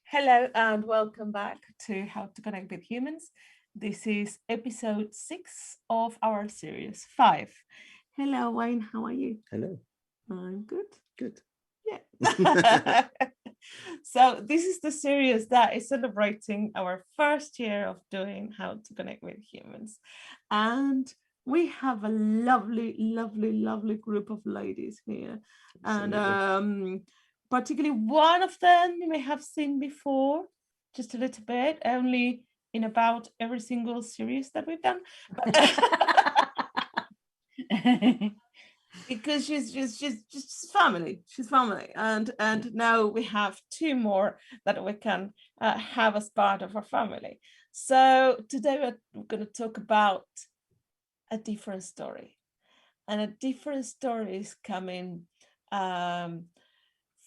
Hello and welcome back to How to Connect with Humans. This is episode 6 of our series 5. Hello, Wayne. How are you? Hello. I'm good. Good. Yeah. So this is the series that is celebrating our first year of doing How to Connect with Humans. And we have a lovely group of ladies here. Absolutely. And particularly one of them you may have seen before, just a little bit, only in about every single series that we've done. Because she's family. She's family, and now we have 2 more that we can have as part of our family. So today we're going to talk about a different story, and a different story is coming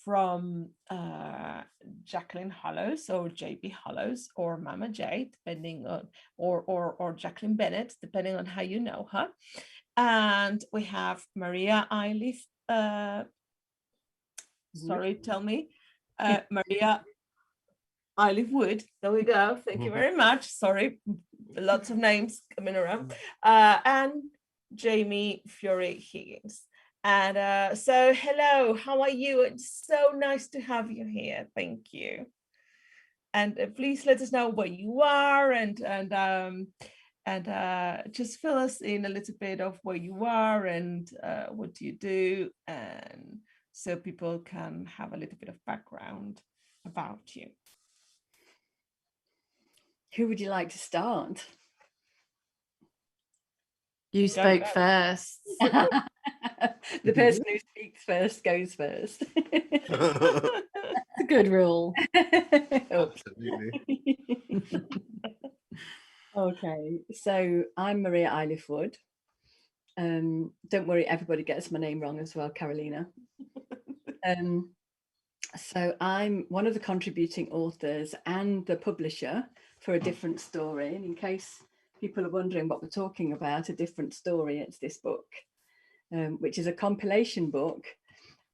from Jacqueline Hollows or JB Hollows or Mama J, depending on, or Jacqueline Bennett, depending on how you know her. And we have Maria IIiffe-Wood. Maria IIiffe-Wood. There we go. Thank you very much. Sorry, lots of names coming around. And Jamie Fiore Higgins. And so hello, how are you? It's so nice to have you here. Thank you. And please let us know where you are and just fill us in a little bit of where you are and what do you do, and so people can have a little bit of background about you. Who would you like to start? You spoke first. The person who speaks first goes first. It's a good rule. Absolutely. Okay, so I'm Maria IIiffe-Wood. Don't worry, everybody gets my name wrong as well, Carolina. So I'm one of the contributing authors and the publisher for A Different Story. And in case people are wondering what we're talking about, A Different Story, it's this book, which is a compilation book.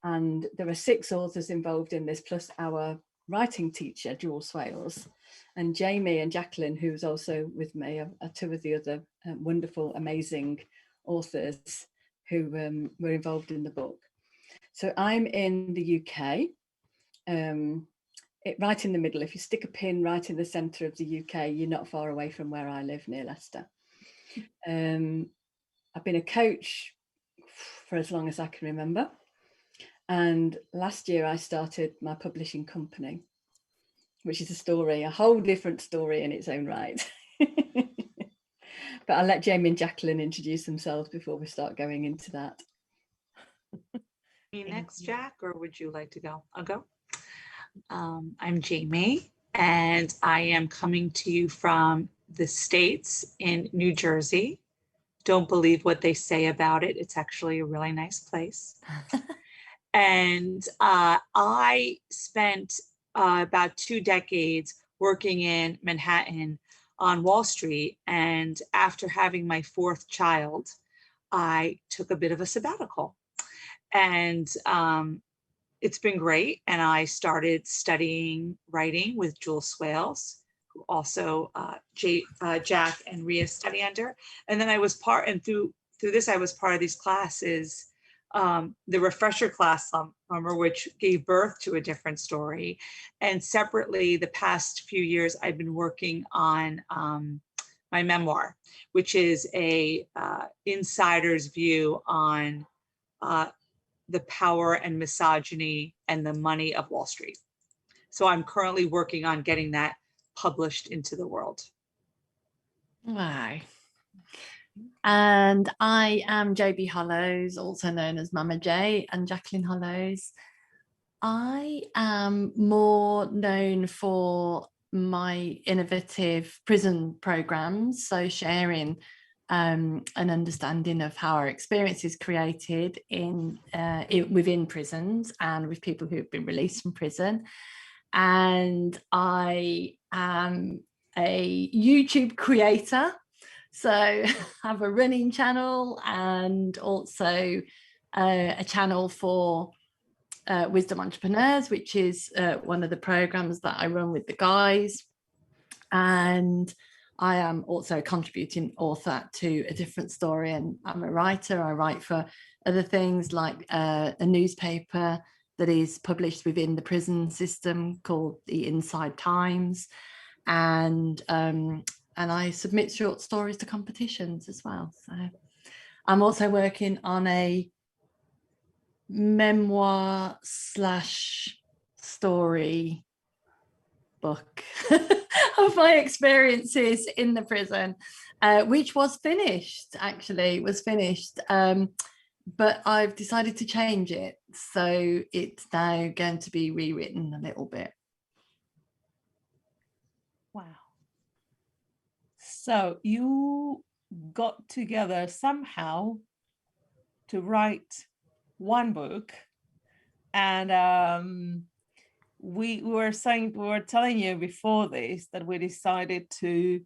And there are 6 authors involved in this, plus our writing teacher, Jules Swales. And Jamie and Jacqueline, who's also with me, are 2 of the other wonderful, amazing authors who were involved in the book. So I'm in the UK, right in the middle. If you stick a pin right in the centre of the UK, you're not far away from where I live, near Leicester. I've been a coach for as long as I can remember. And last year I started my publishing company, which is a whole different story in its own right. But I'll let Jamie and Jacqueline introduce themselves before we start going into that. Me next, Jack, or would you like to go? I'll go. I'm Jamie, and I am coming to you from the States in New Jersey. Don't believe what they say about it. It's actually a really nice place. And I spent about 2 decades working in Manhattan on Wall Street. And after having my 4th child, I took a bit of a sabbatical. And it's been great. And I started studying writing with Jules Swales, who also Jack and Rhea study under. And then I was through this, I was part of these classes, the refresher class summer, which gave birth to A Different Story. And separately, the past few years, I've been working on my memoir, which is a insider's view on the power and misogyny and the money of Wall Street. So I'm currently working on getting that published into the world. Wow. And I am JB Hollows, also known as Mama J, and Jacqueline Hollows. I am more known for my innovative prison programs, so sharing an understanding of how our experience is created within prisons and with people who have been released from prison. And I am a YouTube creator, so I have a running channel and also a channel for Wisdom Entrepreneurs, which is one of the programs that I run with the guys. And I am also a contributing author to A Different Story, and I'm a writer. I write for other things like a newspaper that is published within the prison system called the Inside Times, and I submit short stories to competitions as well. So I'm also working on a memoir / story book of my experiences in the prison, which was finished, but I've decided to change it, so it's now going to be rewritten a little bit. Wow. So you got together somehow to write one book, and we were telling you before this that we decided to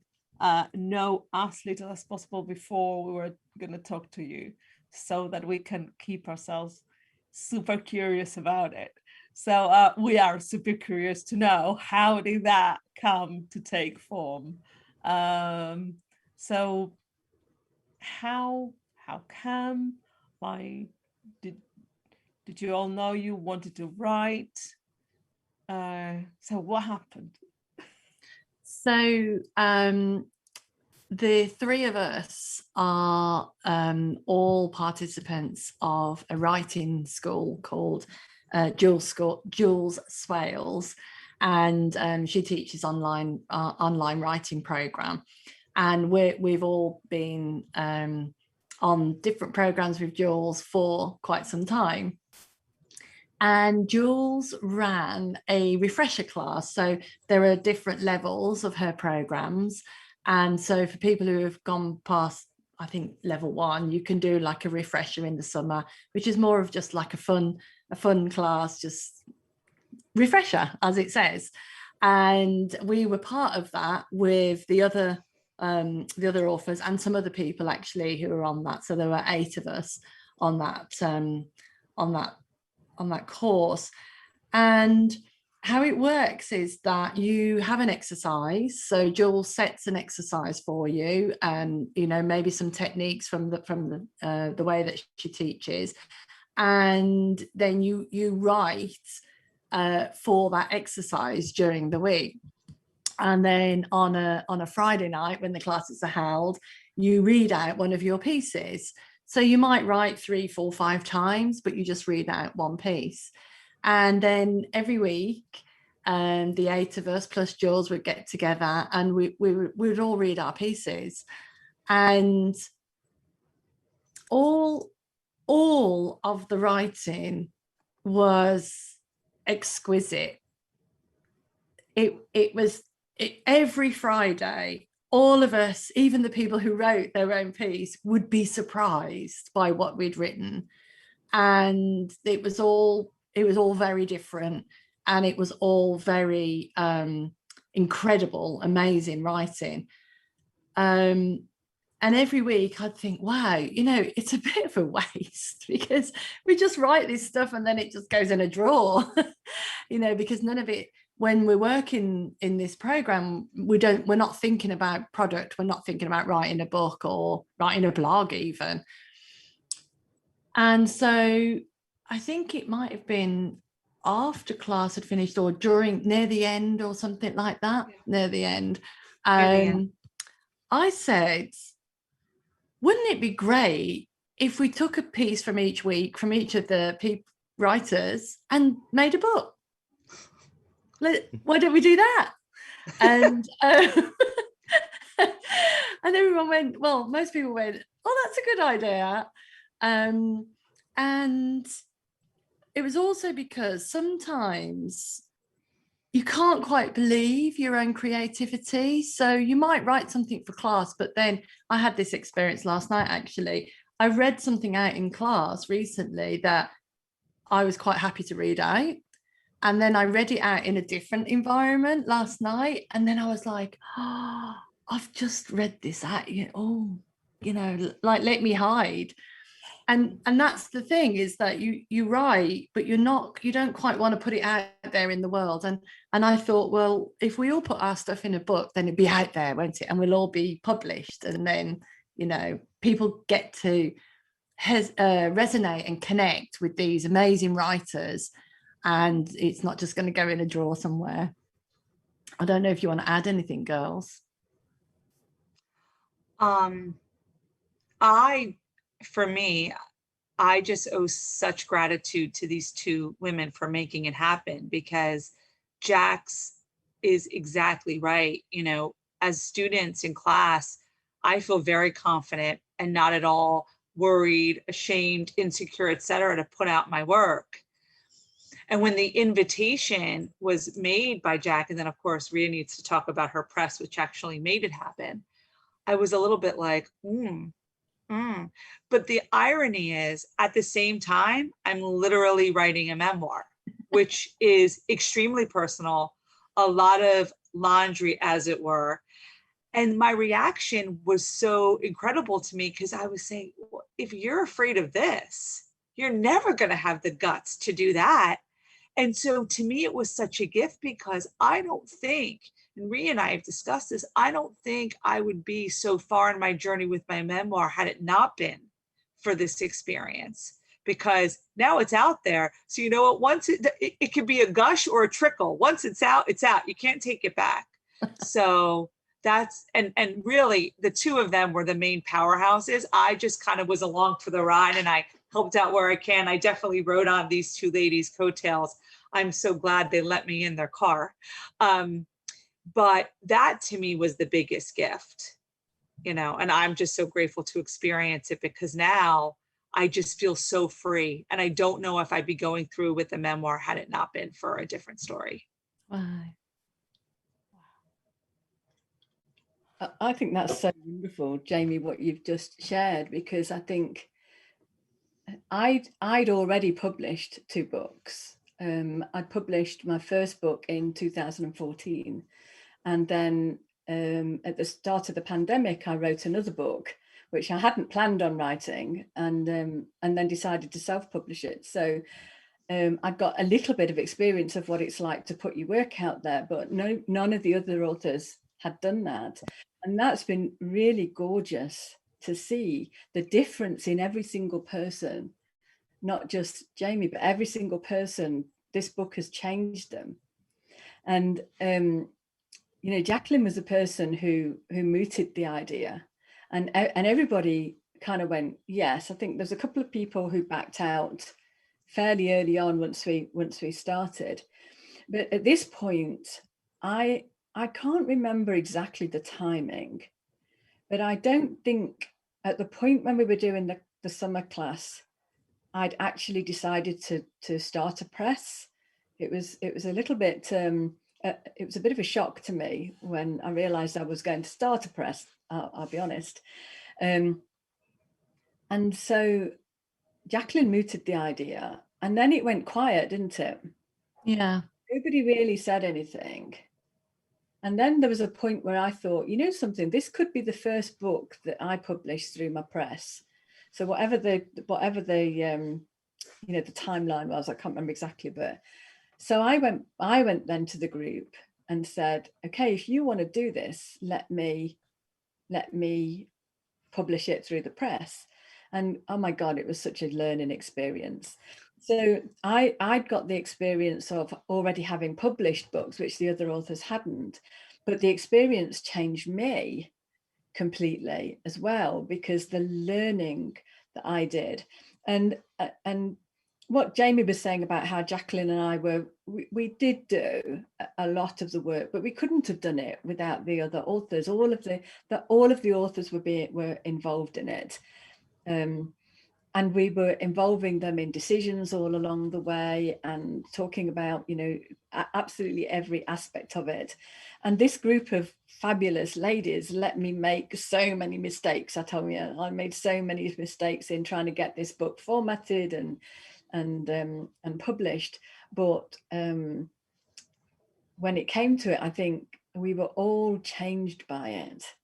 know as little as possible before we were going to talk to you, so that we can keep ourselves super curious about it. So we are super curious to know, how did that come to take form? So how come, like, did you all know you wanted to write? So what happened? So the three of us are all participants of a writing school called Jules Swales, and she teaches online writing program, and we've all been on different programs with Jules for quite some time. And Jules ran a refresher class, so there are different levels of her programs. And so for people who have gone past, I think, level 1, you can do like a refresher in the summer, which is more of just like a fun class, just refresher, as it says. And we were part of that with the other authors and some other people actually who were on that. So there were 8 of us on that course. And how it works is that you have an exercise. So Jules sets an exercise for you, and maybe some techniques from the way that she teaches, and then you write for that exercise during the week. And then on a Friday night, when the classes are held, you read out one of your pieces. So you might write 3, 4, 5 times, but you just read out one piece. And then every week, the 8 of us plus Jules would get together, and we would all read our pieces. And all of the writing was exquisite. It was every Friday, all of us, even the people who wrote their own piece, would be surprised by what we'd written. And it was all very different, and it was all very incredible, amazing writing. And every week I'd think, wow, it's a bit of a waste, because we just write this stuff and then it just goes in a drawer, because none of it, when we're working in this program, we're not thinking about product, we're not thinking about writing a book or writing a blog even. And so I think it might have been after class had finished, or near the end or something like that. Yeah. Near the end. End. I said, wouldn't it be great if we took a piece from each week, from each of the writers, and made a book? Why don't we do that? And and everyone went, well, most people went, oh, that's a good idea. And it was also because sometimes you can't quite believe your own creativity. So you might write something for class, but then I had this experience last night, actually. I read something out in class recently that I was quite happy to read out. And then I read it out in a different environment last night. And then I was like, oh, I've just read this out. Like, let me hide. And that's the thing, is that you write, but you don't quite want to put it out there in the world. And I thought, well, if we all put our stuff in a book, then it'd be out there, won't it? And we'll all be published. And then, you know, people get to resonate and connect with these amazing writers. And it's not just going to go in a drawer somewhere. I don't know if you want to add anything, girls. For me, I just owe such gratitude to these two women for making it happen, because Jax is exactly right. You know, as students in class, I feel very confident and not at all worried, ashamed, insecure, etc., to put out my work. And when the invitation was made by Jack, and then of course Rhea needs to talk about her press, which actually made it happen, I was a little bit like, But the irony is, at the same time, I'm literally writing a memoir, which is extremely personal, a lot of laundry, as it were. And my reaction was so incredible to me, because I was saying, well, if you're afraid of this, you're never going to have the guts to do that. And so to me, it was such a gift, because I don't think, and Rhea and I have discussed this, I don't think I would be so far in my journey with my memoir had it not been for this experience, because now it's out there. So you know what, once it could be a gush or a trickle. Once it's out, it's out. You can't take it back. So that's, and really the two of them were the main powerhouses. I just kind of was along for the ride, and I helped out where I can. I definitely rode on these two ladies' coattails. I'm so glad they let me in their car. But that to me was the biggest gift, you know, and I'm just so grateful to experience it, because now I just feel so free. And I don't know if I'd be going through with the memoir had it not been for a different story. Wow. I think that's so wonderful, Jamie, what you've just shared, because I think I'd already published 2 books. I published my first book in 2014, and then at the start of the pandemic, I wrote another book, which I hadn't planned on writing, and then decided to self-publish it. So I got a little bit of experience of what it's like to put your work out there, but none of the other authors had done that. And that's been really gorgeous to see the difference in every single person, not just Jamie, but every single person. This book has changed them. And, you know, Jacqueline was the person who mooted the idea, and everybody kind of went, yes. I think there's a couple of people who backed out fairly early on once we started. But at this point, I can't remember exactly the timing, but I don't think at the point when we were doing the summer class, I'd actually decided to start a press. It was a little bit, it was a bit of a shock to me when I realized I was going to start a press, I'll be honest. And so Jacqueline mooted the idea, and then it went quiet, didn't it? Yeah. Nobody really said anything. And then there was a point where I thought, you know something, this could be the first book that I published through my press. So whatever the you know, the timeline was, I can't remember exactly, but so I went then to the group and said, okay, if you want to do this, let me publish it through the press. And oh my God, it was such a learning experience. So I'd got the experience of already having published books, which the other authors hadn't, but the experience changed me completely as well, because the learning that I did, and what Jamie was saying about how Jacqueline and I we did do a lot of the work, but we couldn't have done it without the other authors. All of the authors were involved in it. And we were involving them in decisions all along the way, and talking about, you know, absolutely every aspect of it. And this group of fabulous ladies let me make so many mistakes. I tell you, I made so many mistakes in trying to get this book formatted and published. But when it came to it, I think we were all changed by it.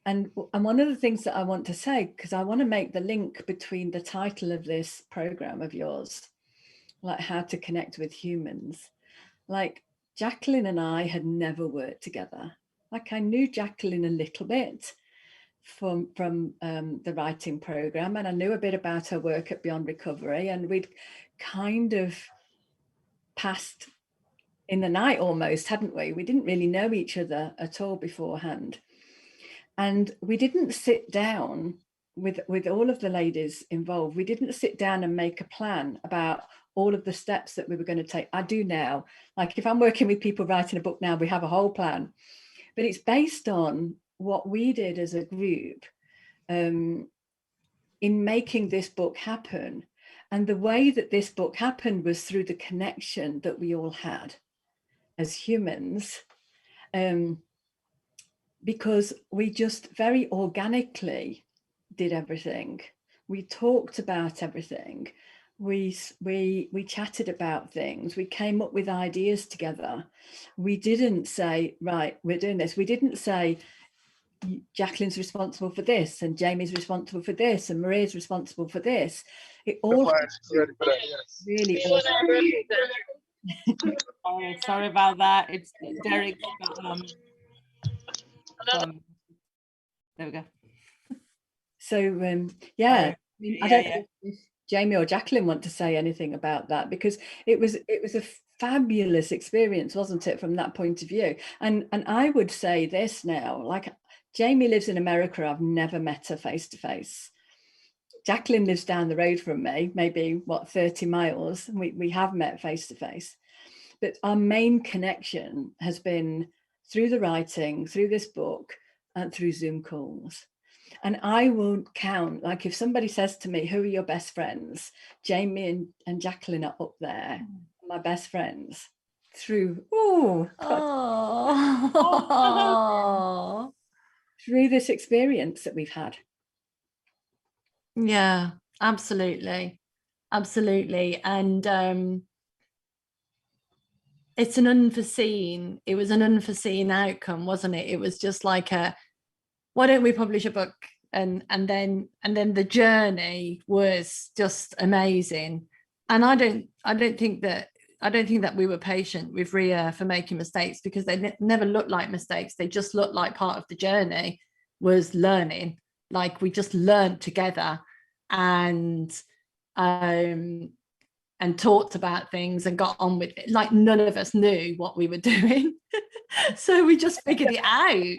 And one of the things that I want to say, because I want to make the link between the title of this program of yours, like how to connect with humans. Like Jacqueline and I had never worked together. Like I knew Jacqueline a little bit from the writing program, and I knew a bit about her work at Beyond Recovery, and we'd kind of passed in the night almost, hadn't we? We didn't really know each other at all beforehand. And we didn't sit down with all of the ladies involved. We didn't sit down and make a plan about all of the steps that we were going to take. I do now. Like if I'm working with people writing a book now, we have a whole plan. But it's based on what we did as a group in making this book happen. And the way that this book happened was through the connection that we all had as humans. Because we just very organically did everything. We talked about everything. We chatted about things. We came up with ideas together. We didn't say, right, we're doing this. We didn't say, Jacqueline's responsible for this, and Jamie's responsible for this, and Maria's responsible for this. It all really Oh, sorry about that. It's Derek. There we go. So yeah, I don't know if Jamie or Jacqueline want to say anything about that, because it was a fabulous experience, wasn't it, from that point of view? And I would say this now, like Jamie lives in America. I've never met her face to face. Jacqueline lives down the road from me, maybe 30 miles. We have met face to face, but our main connection has been through the writing, through this book, and through Zoom calls. And I won't count, like if somebody says to me, who are your best friends? Jamie and Jacqueline are up there, my best friends, through, through this experience that we've had. Yeah, absolutely. Absolutely. And it was an unforeseen outcome, wasn't it? It was just like why don't we publish a book? And then the journey was just amazing. And I don't think that we were patient with Ria for making mistakes, because they never looked like mistakes. They just looked like part of the journey was learning. Like we just learned together and talked about things and got on with it. Like none of us knew what we were doing. So we just figured it out.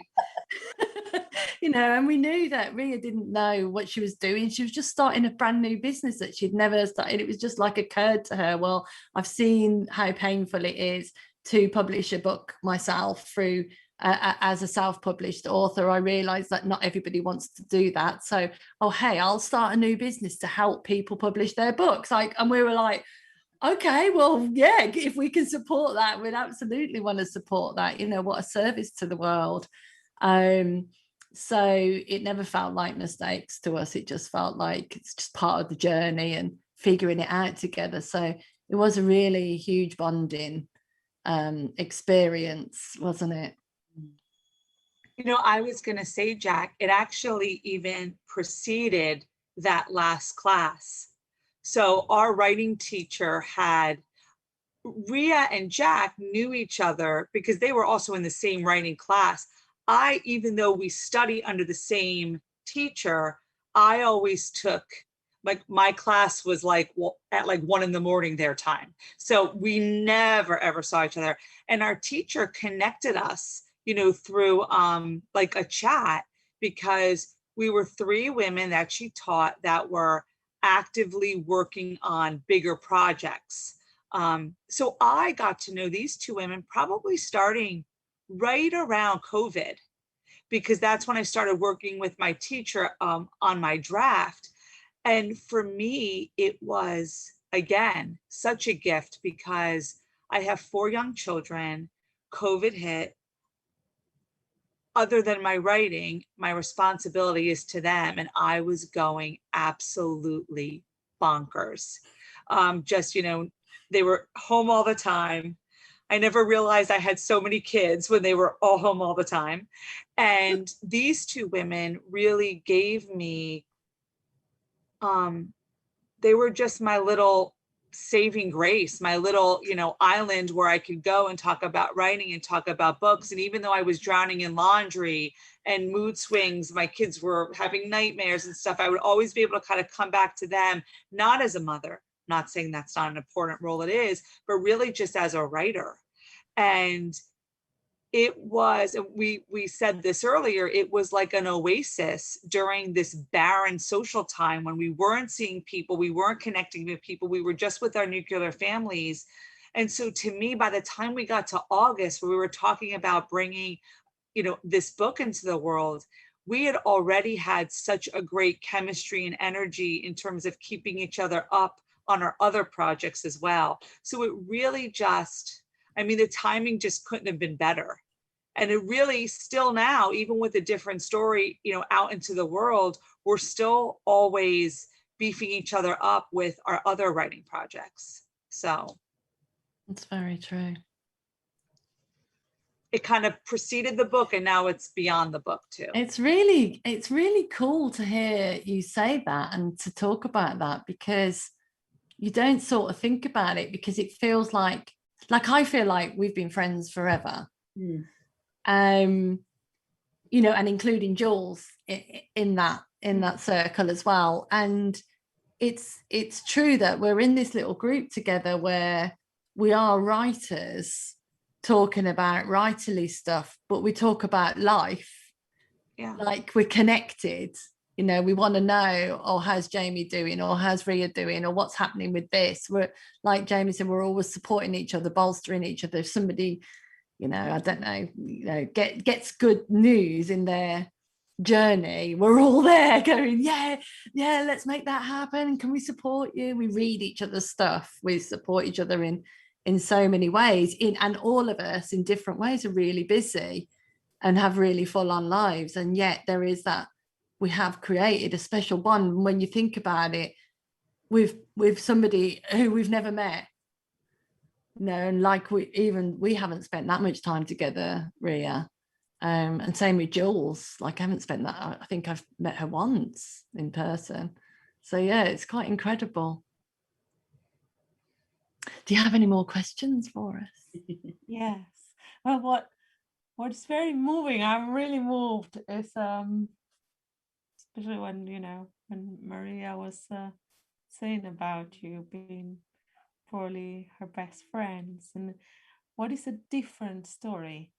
And we knew that Ria didn't know what she was doing. She was just starting a brand new business that she'd never started. It was just like occurred to her, well, I've seen how painful it is to publish a book myself through as a self-published author. I realized that not everybody wants to do that. So, hey, I'll start a new business to help people publish their books. And we were like, okay, well, yeah, if we can support that, we'd absolutely want to support that. What a service to the world. So it never felt like mistakes to us. It just felt like it's just part of the journey and figuring it out together. So it was a really huge bonding experience, wasn't it? I was going to say, Jack, it actually even preceded that last class. So our writing teacher had Ria and Jack knew each other because they were also in the same writing class. Even though we study under the same teacher, I always took, like, my class was at 1 a.m. their time. So we never, ever saw each other. And our teacher connected us, through like a chat, because we were 3 women that she taught that were actively working on bigger projects. So I got to know these 2 women probably starting right around COVID, because that's when I started working with my teacher on my draft. And for me, it was, again, such a gift, because I have 4 young children. COVID hit. Other than my writing, my responsibility is to them. And I was going absolutely bonkers. They were home all the time. I never realized I had so many kids when they were all home all the time. And these two women really gave me, they were just my little saving grace, my little, island where I could go and talk about writing and talk about books. And even though I was drowning in laundry and mood swings, my kids were having nightmares and stuff, I would always be able to kind of come back to them, not as a mother, not saying that's not an important role, it is, but really just as a writer. And it was, we said this earlier, it was like an oasis during this barren social time when we weren't seeing people, we weren't connecting with people, we were just with our nuclear families. And so to me, by the time we got to August, where we were talking about bringing, this book into the world, we had already had such a great chemistry and energy in terms of keeping each other up on our other projects as well. So it really just, the timing just couldn't have been better. And it really still now, even with a different story, out into the world, we're still always beefing each other up with our other writing projects. So That's very true. it kind of preceded the book and now it's beyond the book too. It's really cool to hear you say that and to talk about that, because you don't sort of think about it, because it feels like I feel like we've been friends forever. And including Jules in that circle as well. And it's true that we're in this little group together where we are writers talking about writerly stuff, but we talk about life. Yeah. Like we're connected. We want to know, oh, how's Jamie doing, or how's Ria doing, or what's happening with this. We're, like Jamie said, we're always supporting each other, bolstering each other. If somebody, I don't know, gets good news in their journey, we're all there going, yeah, let's make that happen. Can we support you? We read each other's stuff. We support each other in so many ways. And all of us in different ways are really busy and have really full-on lives. And yet there is that, we have created a special bond when you think about it with somebody who we've never met. And like we haven't spent that much time together, Ria. And same with Jules. Like I haven't spent that, I think I've met her once in person. So yeah, it's quite incredible. Do you have any more questions for us? Yes. Well, what's very moving, I'm really moved, is especially when Maria was saying about you being probably her best friends. And what is a different story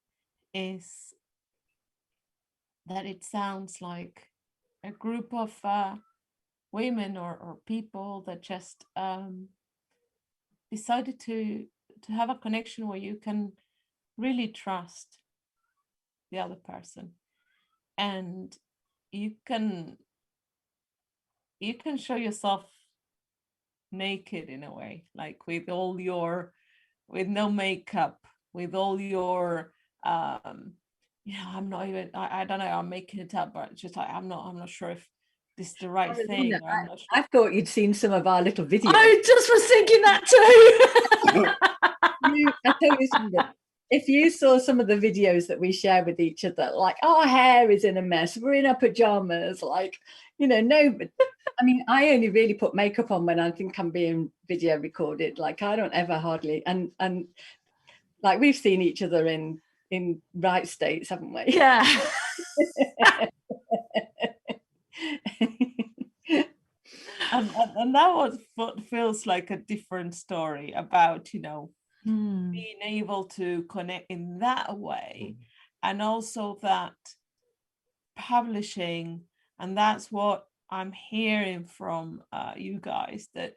is that it sounds like a group of women or people that just decided to have a connection where you can really trust the other person, and you can show yourself naked in a way, like with no makeup, with all your I'm not even, I don't know, I'm making it up, but just like I'm not sure if this is the right thing. Or I'm not sure. I thought you'd seen some of our little videos. I just was thinking that too. I tell you something. If you saw some of the videos that we share with each other, like our hair is in a mess, we're in our pajamas, like, no, I only really put makeup on when I think I'm being video recorded. Like I don't ever hardly, and like we've seen each other in right states, haven't we? Yeah. and that was what feels like a different story about, being able to connect in that way. And also that publishing, and that's what I'm hearing from you guys, that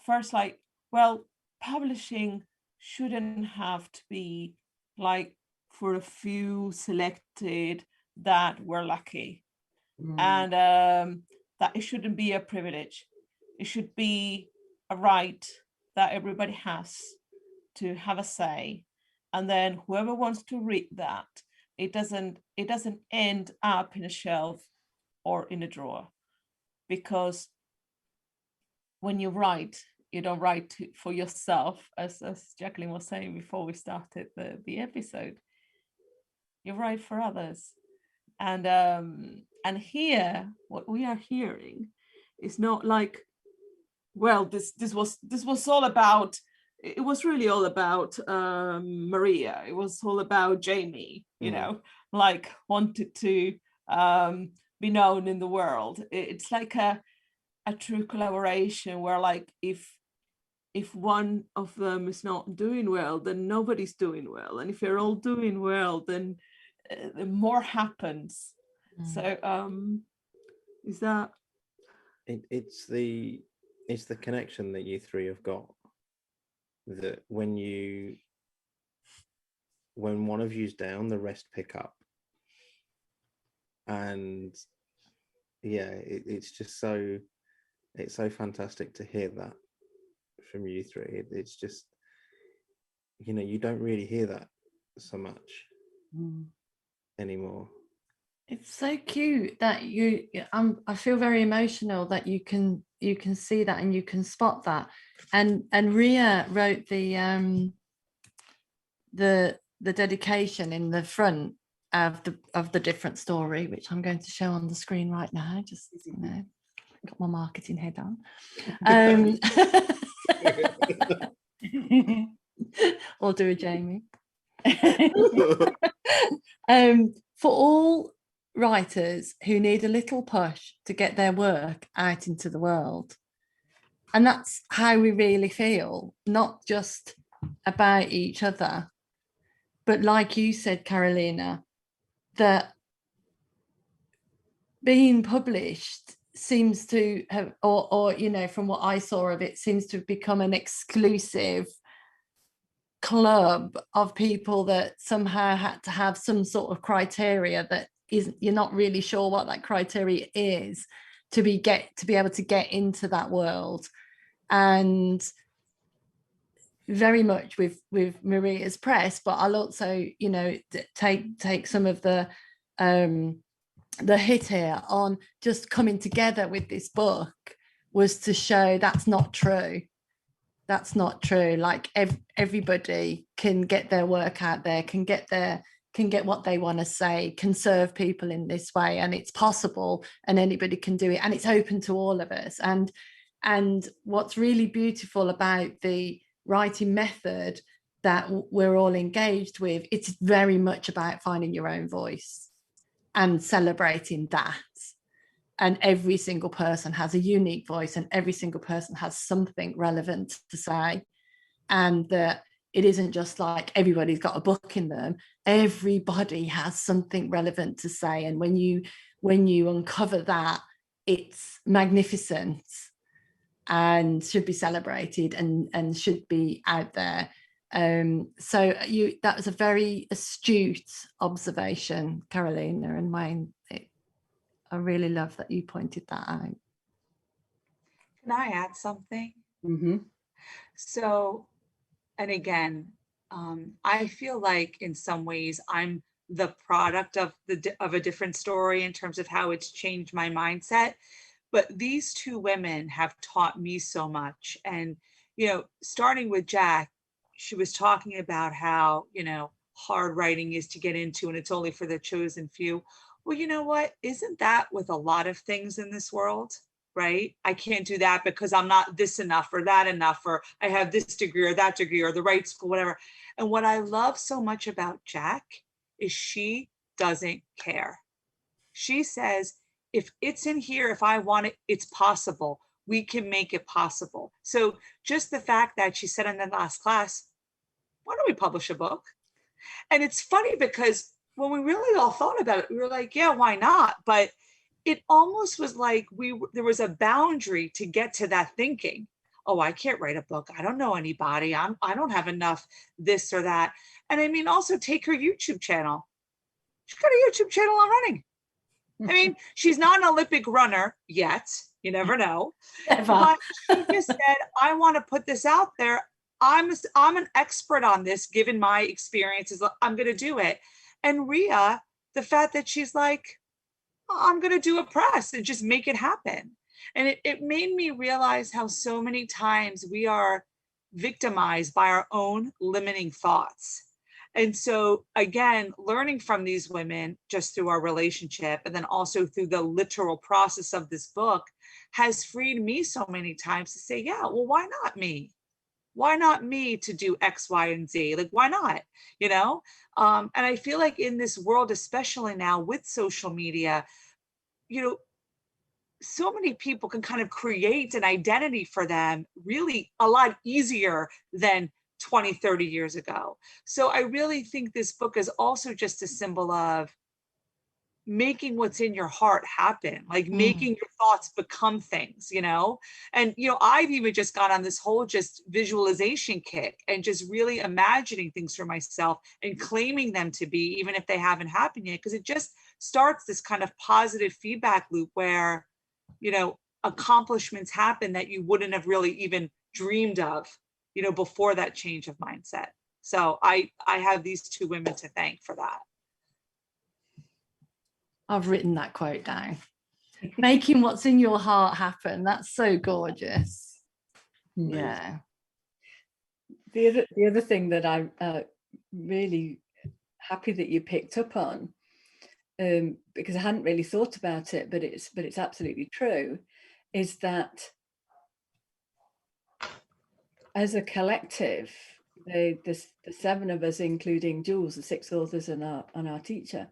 first, like, well, publishing shouldn't have to be like for a few selected that were lucky. And that it shouldn't be a privilege. It should be a right that everybody has to have a say. And then whoever wants to read that, it doesn't end up in a shelf or in a drawer. Because when you write, you don't write for yourself, as Jacqueline was saying before we started the episode. You write for others, and here what we are hearing is not like, well, this was all about. It was really all about Maria. It was all about Jamie. You know, like wanted to be known in the world. It's like a true collaboration where, like, if one of them is not doing well, then nobody's doing well, and if you're all doing well, then more happens. So is that it's the connection that you three have got, that when one of you's down, the rest pick up. And yeah, it's just so fantastic to hear that from you three. It's just, you know, you don't really hear that so much anymore. It's so cute that I feel very emotional that you can see that and you can spot that. And Ria wrote the dedication in the front of the different story, which I'm going to show on the screen right now. Just, you know, got my marketing head on. Or do a Jamie. For all writers who need a little push to get their work out into the world, and that's how we really feel, not just about each other, but like you said, Carolina, that being published seems to have, or you know, from what I saw of it, seems to have become an exclusive club of people that somehow had to have some sort of criteria that isn't, you're not really sure what that criteria is to be able to get into that world. And very much with Maria's press, but I'll also, you know, take some of the hit here on just coming together with this book was to show that's not true. That's not true. Like everybody can get their work out there, can get what they want to say, can serve people in this way, and it's possible, and anybody can do it, and it's open to all of us. And what's really beautiful about the writing method that we're all engaged with, it's very much about finding your own voice and celebrating that. And every single person has a unique voice, and every single person has something relevant to say. And that it isn't just like everybody's got a book in them. Everybody has something relevant to say. And when you uncover that, it's magnificent and should be celebrated and should be out there. So that was a very astute observation, Carolina and Wayne. I really love that you pointed that out. Can I add something? Mm-hmm. So, and again, I feel like in some ways I'm the product of a different story in terms of how it's changed my mindset. But these two women have taught me so much. And, you know, starting with Jack, she was talking about how, you know, hard writing is to get into and it's only for the chosen few. Well, you know what? Isn't that with a lot of things in this world, right? I can't do that because I'm not this enough or that enough, or I have this degree or that degree or the right school, whatever. And what I love so much about Jack is she doesn't care. She says, if it's in here, if I want it, it's possible. We can make it possible. So just the fact that she said in the last class, why don't we publish a book? And it's funny because when we really all thought about it, we were like, yeah, why not? But it almost was like there was a boundary to get to that thinking. Oh, I can't write a book. I don't know anybody. I don't have enough this or that. And I mean, also take her YouTube channel. She's got a YouTube channel already. I mean, she's not an Olympic runner yet. You never know. But she just said, I want to put this out there. I'm an expert on this, given my experiences. I'm going to do it. And Ria, the fact that she's like, I'm going to do a press and just make it happen. And it made me realize how so many times we are victimized by our own limiting thoughts. And so again, learning from these women just through our relationship and then also through the literal process of this book has freed me so many times to say, yeah, well, why not me? Why not me to do X, Y, and Z? Like, why not? You know? And I feel like in this world, especially now with social media, you know, so many people can kind of create an identity for them really a lot easier than 20, 30 years ago. So I really think this book is also just a symbol of making what's in your heart happen, like making your thoughts become things, you know? And, you know, I've even just gone on this whole just visualization kick and just really imagining things for myself and claiming them to be, even if they haven't happened yet, because it just starts this kind of positive feedback loop where, you know, accomplishments happen that you wouldn't have really even dreamed of, you know, before that change of mindset. So I have these two women to thank for that. I've written that quote down. Making what's in your heart happen. That's so gorgeous. Yeah. The other thing that I'm really happy that you picked up on, because I hadn't really thought about it, but it's absolutely true, is that as a collective, the seven of us, including Jules, the 6 authors and our teacher,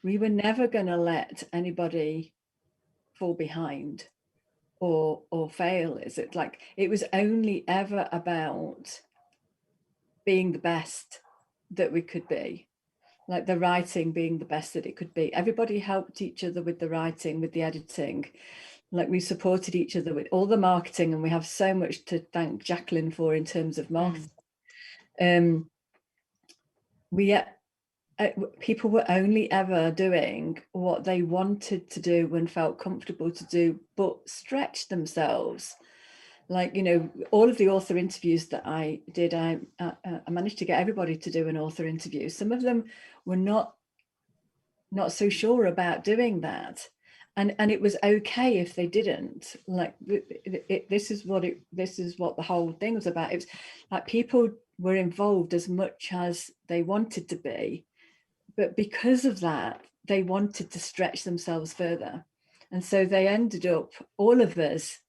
we were never going to let anybody fall behind or fail. Is it like it was only ever about being the best that we could be, like the writing being the best that it could be. Everybody helped each other with the writing, with the editing. Like we supported each other with all the marketing, and we have so much to thank Jacqueline for in terms of marketing. People were only ever doing what they wanted to do and felt comfortable to do, but stretched themselves. Like, you know, all of the author interviews that I did, I managed to get everybody to do an author interview. Some of them were not so sure about doing that. And it was okay if they didn't. Like this is what the whole thing was about. It was like people were involved as much as they wanted to be, but because of that, they wanted to stretch themselves further. And so they ended up, all of us,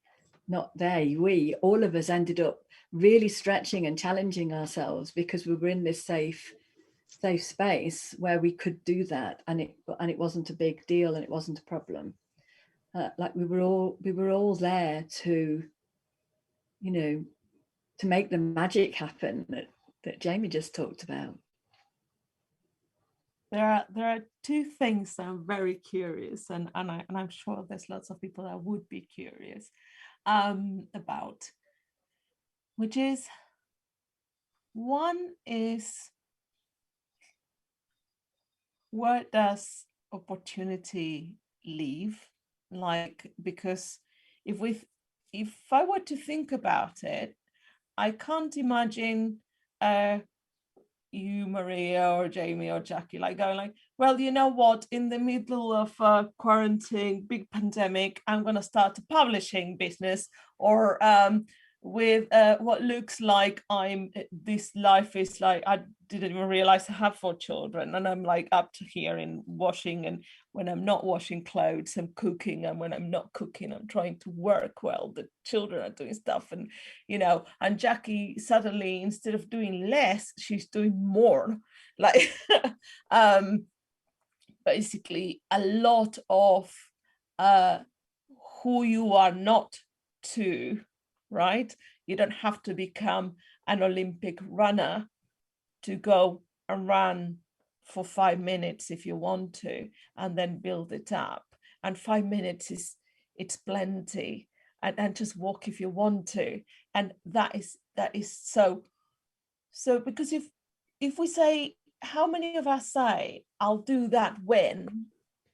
not they, we, all of us ended up really stretching and challenging ourselves because we were in this safe space where we could do that, and it wasn't a big deal and it wasn't a problem. Like we were all there to, you know, to make the magic happen that Jamie just talked about. There are two things that I'm very curious, and I'm sure there's lots of people that would be curious about, which is, one is, where does opportunity leave? Like, because if I were to think about it, I can't imagine you, Maria, or Jamie, or Jackie, like going like, well, you know what, in the middle of quarantine, big pandemic, I'm going to start a publishing business, or with what looks like this life is like, I didn't even realize I have 4 children, and I'm like up to here in washing, and when I'm not washing clothes, I'm cooking, and when I'm not cooking, I'm trying to work while the children are doing stuff, and you know, and Jackie suddenly, instead of doing less, she's doing more, like basically a lot of who you are not to, right? You don't have to become an Olympic runner to go and run for 5 minutes if you want to, and then build it up. And 5 minutes it's plenty, and just walk if you want to. And that is so because if we say, how many of us say, I'll do that when?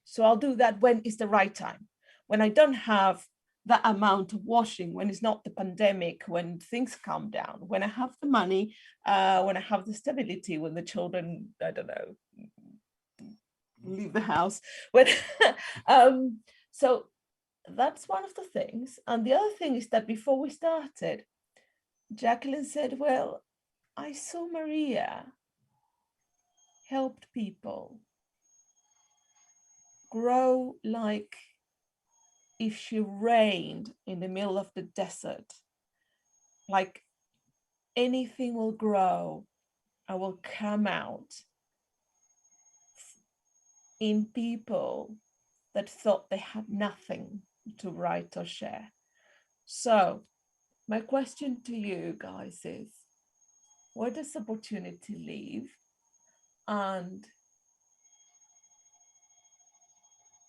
So I'll do that when is the right time, when I don't have that amount of washing, when it's not the pandemic, when things calm down, when I have the money, when I have the stability, when the children, I don't know, leave the house, when so that's one of the things. And the other thing is that before we started, Jacqueline said, well, I saw Maria helped people grow like if she reigned in the middle of the desert, like anything will grow and will come out in people that thought they had nothing to write or share. So my question to you guys is, where does opportunity leave? And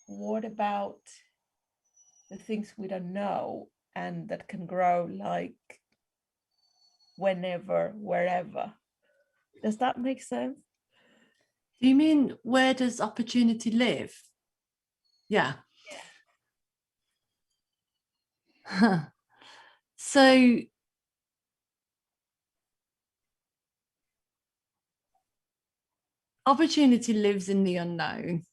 what about the things we don't know and that can grow like whenever, wherever? Does that make sense? Do you mean where does opportunity live? Yeah. So opportunity lives in the unknown.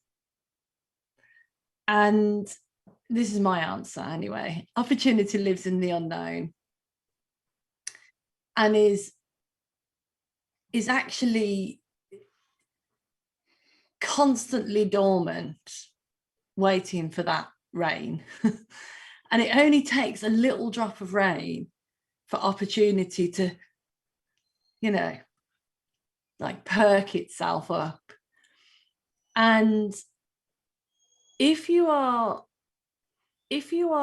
And this is my answer anyway. Opportunity lives in the unknown and is actually constantly dormant, waiting for that rain. And it only takes a little drop of rain for opportunity to, you know, like perk itself up. And if you are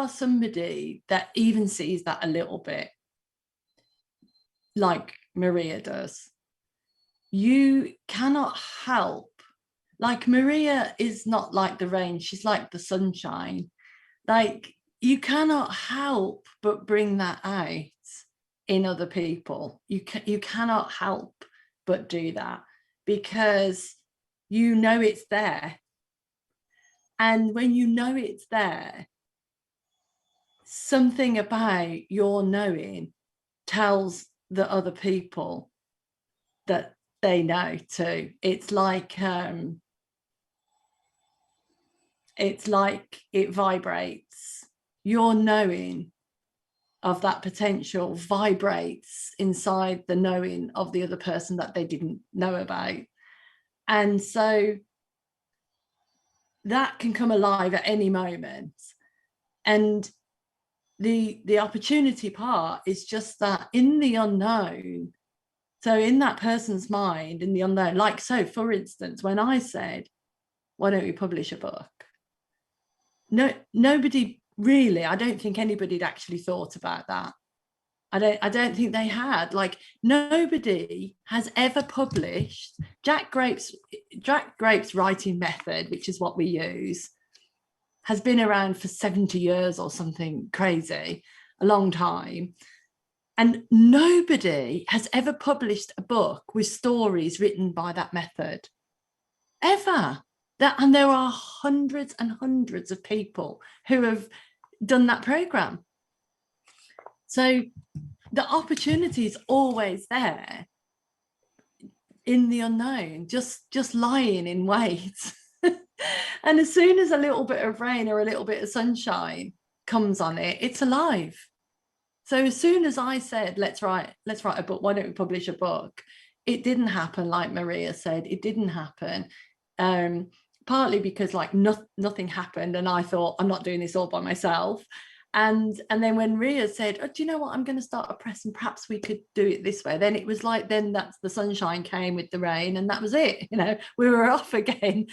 somebody that even sees that a little bit, like Maria does, you cannot help. Like Maria is not like the rain, she's like the sunshine. Like you cannot help but bring that out in other people. You cannot help but do that because you know it's there. And when you know it's there, something about your knowing tells the other people that they know too. It's like it vibrates. Your knowing of that potential vibrates inside the knowing of the other person that they didn't know about. And so that can come alive at any moment. And the opportunity part is just that in the unknown. So in that person's mind, in the unknown, like, so for instance, when I said, why don't we publish a book? Nobody really, I don't think anybody had actually thought about that. I don't think they had. Like, nobody has ever published Jack Grape's writing method, which is what we use, has been around for 70 years or something crazy, a long time. And nobody has ever published a book with stories written by that method, ever. And there are hundreds and hundreds of people who have done that program. So the opportunity is always there in the unknown, just lying in wait. And as soon as a little bit of rain or a little bit of sunshine comes on it, it's alive. So as soon as I said, let's write a book, why don't we publish a book? It didn't happen, like Maria said, it didn't happen. Partly because like nothing happened and I thought, I'm not doing this all by myself. And then when Maria said, oh, do you know what, I'm going to start a press and perhaps we could do it this way, then it was like, then that's the sunshine came with the rain and that was it, you know, we were off again.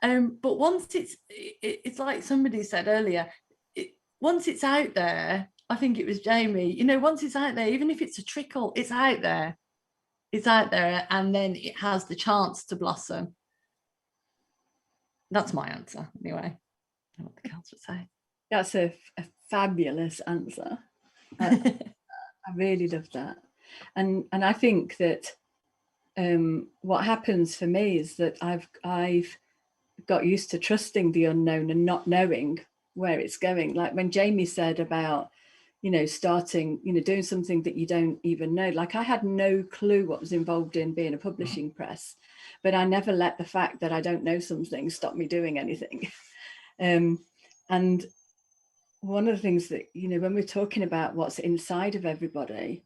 But once it's like somebody said earlier, once it's out there, I think it was Jamie, you know, once it's out there, even if it's a trickle, it's out there, and then it has the chance to blossom. That's my answer anyway. I don't know what the girls would say. That's a fabulous answer. I really love that. And I think that what happens for me is that I've got used to trusting the unknown and not knowing where it's going. Like when Jamie said about, you know, starting, you know, doing something that you don't even know. Like I had no clue what was involved in being a publishing press, but I never let the fact that I don't know something stop me doing anything. And one of the things that, you know, when we're talking about what's inside of everybody,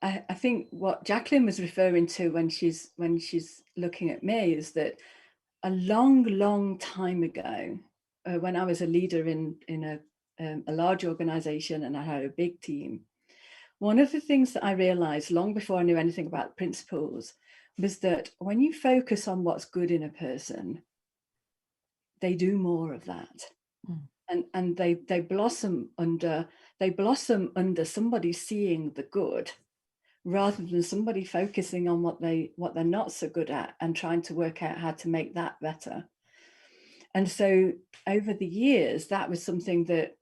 I think what Jacqueline was referring to when she's looking at me is that a long time ago, when I was a leader in a large organization and I had a big team, one of the things that I realized long before I knew anything about principles was that when you focus on what's good in a person, they do more of that. And they blossom under somebody seeing the good, rather than somebody focusing on what they're not so good at and trying to work out how to make that better. And so over the years, that was something that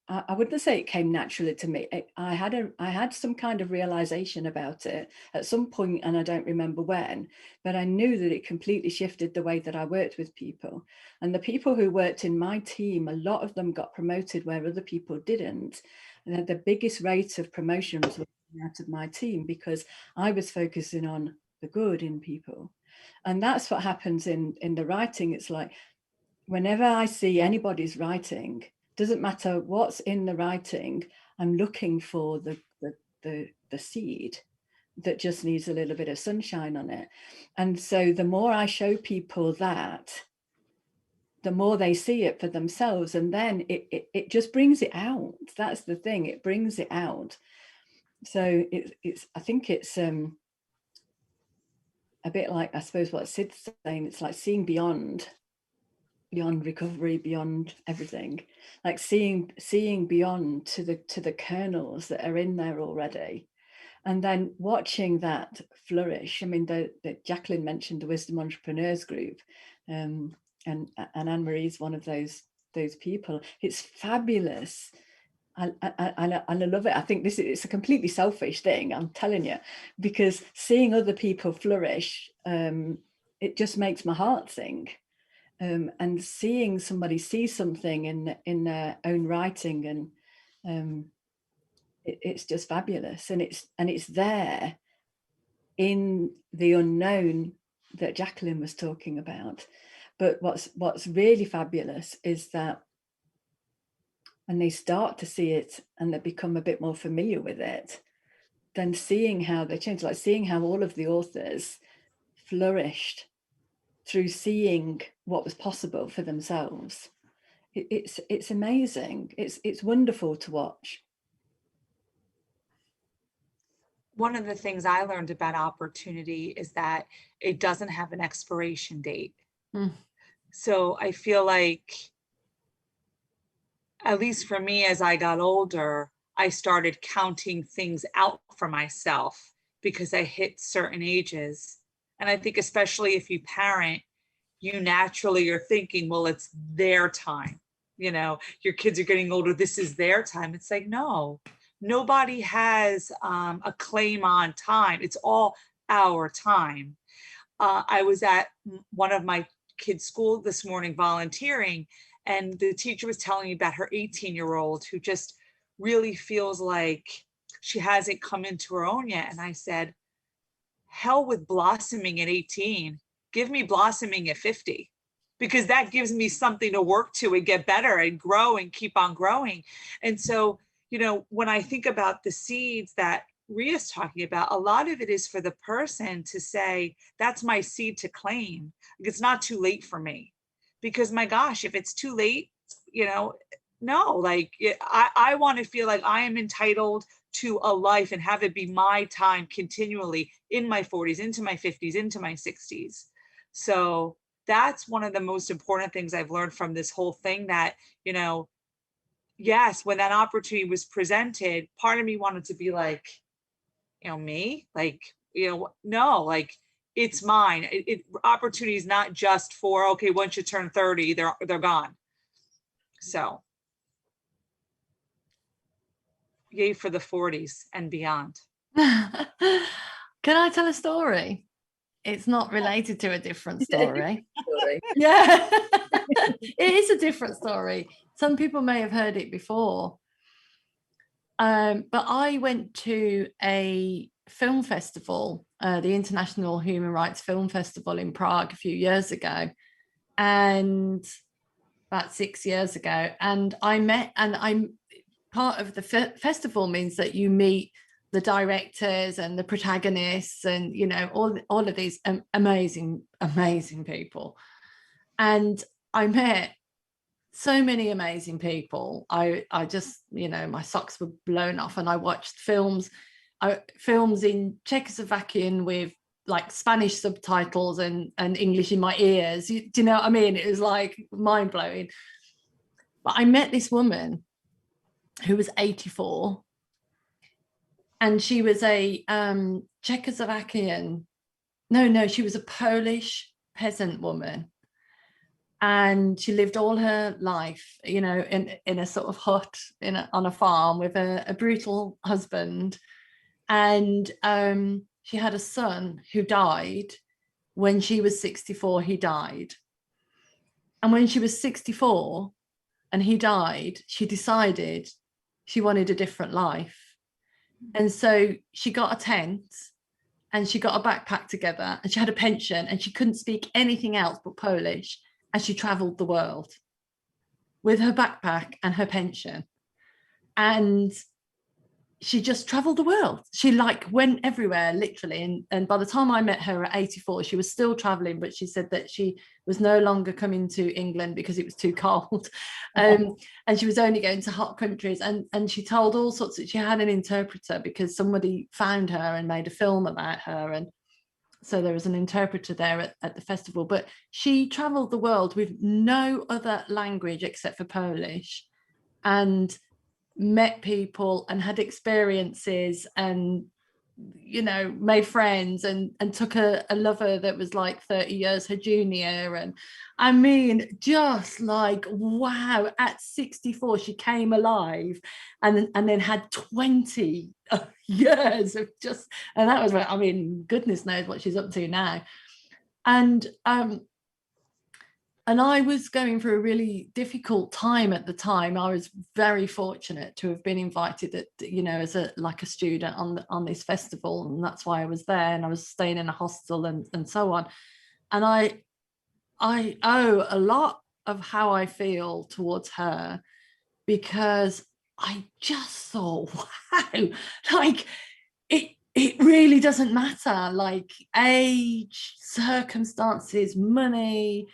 I wouldn't say it came naturally to me. I had some kind of realization about it at some point, and I don't remember when, but I knew that it completely shifted the way that I worked with people. And the people who worked in my team, a lot of them got promoted where other people didn't. And the biggest rate of promotion was out of my team because I was focusing on the good in people. And that's what happens in the writing. It's like, whenever I see anybody's writing, doesn't matter what's in the writing, I'm looking for the seed that just needs a little bit of sunshine on it. And so the more I show people that, the more they see it for themselves, and then it just brings it out. That's the thing, it brings it out. So I think it's a bit like, I suppose what Sid's saying, it's like seeing beyond recovery, beyond everything, like seeing beyond to the kernels that are in there already, and then watching that flourish. I mean, the Jacqueline mentioned the Wisdom Entrepreneurs Group, and Anne-Marie's one of those people. It's fabulous. I love it. I think it's a completely selfish thing, I'm telling you, because seeing other people flourish, it just makes my heart sing. And seeing somebody see something in their own writing, and it's just fabulous. And it's there in the unknown that Jacqueline was talking about. But what's really fabulous is that when they start to see it and they become a bit more familiar with it, then seeing how they change, like seeing how all of the authors flourished through seeing what was possible for themselves. It's amazing. It's wonderful to watch. One of the things I learned about opportunity is that it doesn't have an expiration date. So I feel like, at least for me, as I got older, I started counting things out for myself because I hit certain ages. And I think especially if you parent, you naturally are thinking, well, it's their time. You know, your kids are getting older, this is their time. It's like, no, nobody has a claim on time. It's all our time. I was at one of my kids' school this morning volunteering, and the teacher was telling me about her 18-year-old who just really feels like she hasn't come into her own yet. And I said, hell with blossoming at 18. Give me blossoming at 50, because that gives me something to work to and get better and grow and keep on growing. And so, you know, when I think about the seeds that Ria's talking about, a lot of it is for the person to say, that's my seed to claim. It's not too late for me. Because my gosh, if it's too late, you know, no, like I want to feel like I am entitled to a life and have it be my time continually in my 40s, into my 50s, into my 60s. So that's one of the most important things I've learned from this whole thing, that, you know, yes, when that opportunity was presented, part of me wanted to be like, you know, me, like, you know, no, like, it's mine. Opportunity is not just for, okay, once you turn 30, they're gone. So yay for the 40s and beyond. Can I tell a story? It's not related to a different story. Yeah, it is a different story. Some people may have heard it before. But I went to a film festival, the International Human Rights Film Festival in Prague a few years ago. And about 6 years ago, and I'm part of the festival means that you meet the directors and the protagonists and, you know, all of these amazing people. And I met so many amazing people. I just, you know, my socks were blown off, and I watched films in Czechoslovakian with like Spanish subtitles and English in my ears. Do you know what I mean? It was like mind-blowing. But I met this woman who was 84, and she was a Czechoslovakian, she was a Polish peasant woman, and she lived all her life, you know, in a sort of hut on a farm with a brutal husband. And she had a son who died when she was 64. He died, and when she was 64 and he died, she decided she wanted a different life. And so she got a tent and she got a backpack together, and she had a pension, and she couldn't speak anything else but Polish, and she traveled the world with her backpack and her pension. And she just traveled the world. She like went everywhere, literally. And by the time I met her at 84, she was still traveling, but she said that she was no longer coming to England because it was too cold. And she was only going to hot countries. And she told all sorts of, she had an interpreter because somebody found her and made a film about her. And so there was an interpreter there at the festival, but she traveled the world with no other language except for Polish, and met people and had experiences, and, you know, made friends, and took a lover that was like 30 years her junior. And I mean, just like, wow, at 64 she came alive, and then had 20 years of just, and that was, I mean, goodness knows what she's up to now. And I was going through a really difficult time at the time. I was very fortunate to have been invited, you know, as a student on this festival, and that's why I was there. And I was staying in a hostel and so on. And I owe a lot of how I feel towards her, because I just thought, wow, like it really doesn't matter, like age, circumstances, money,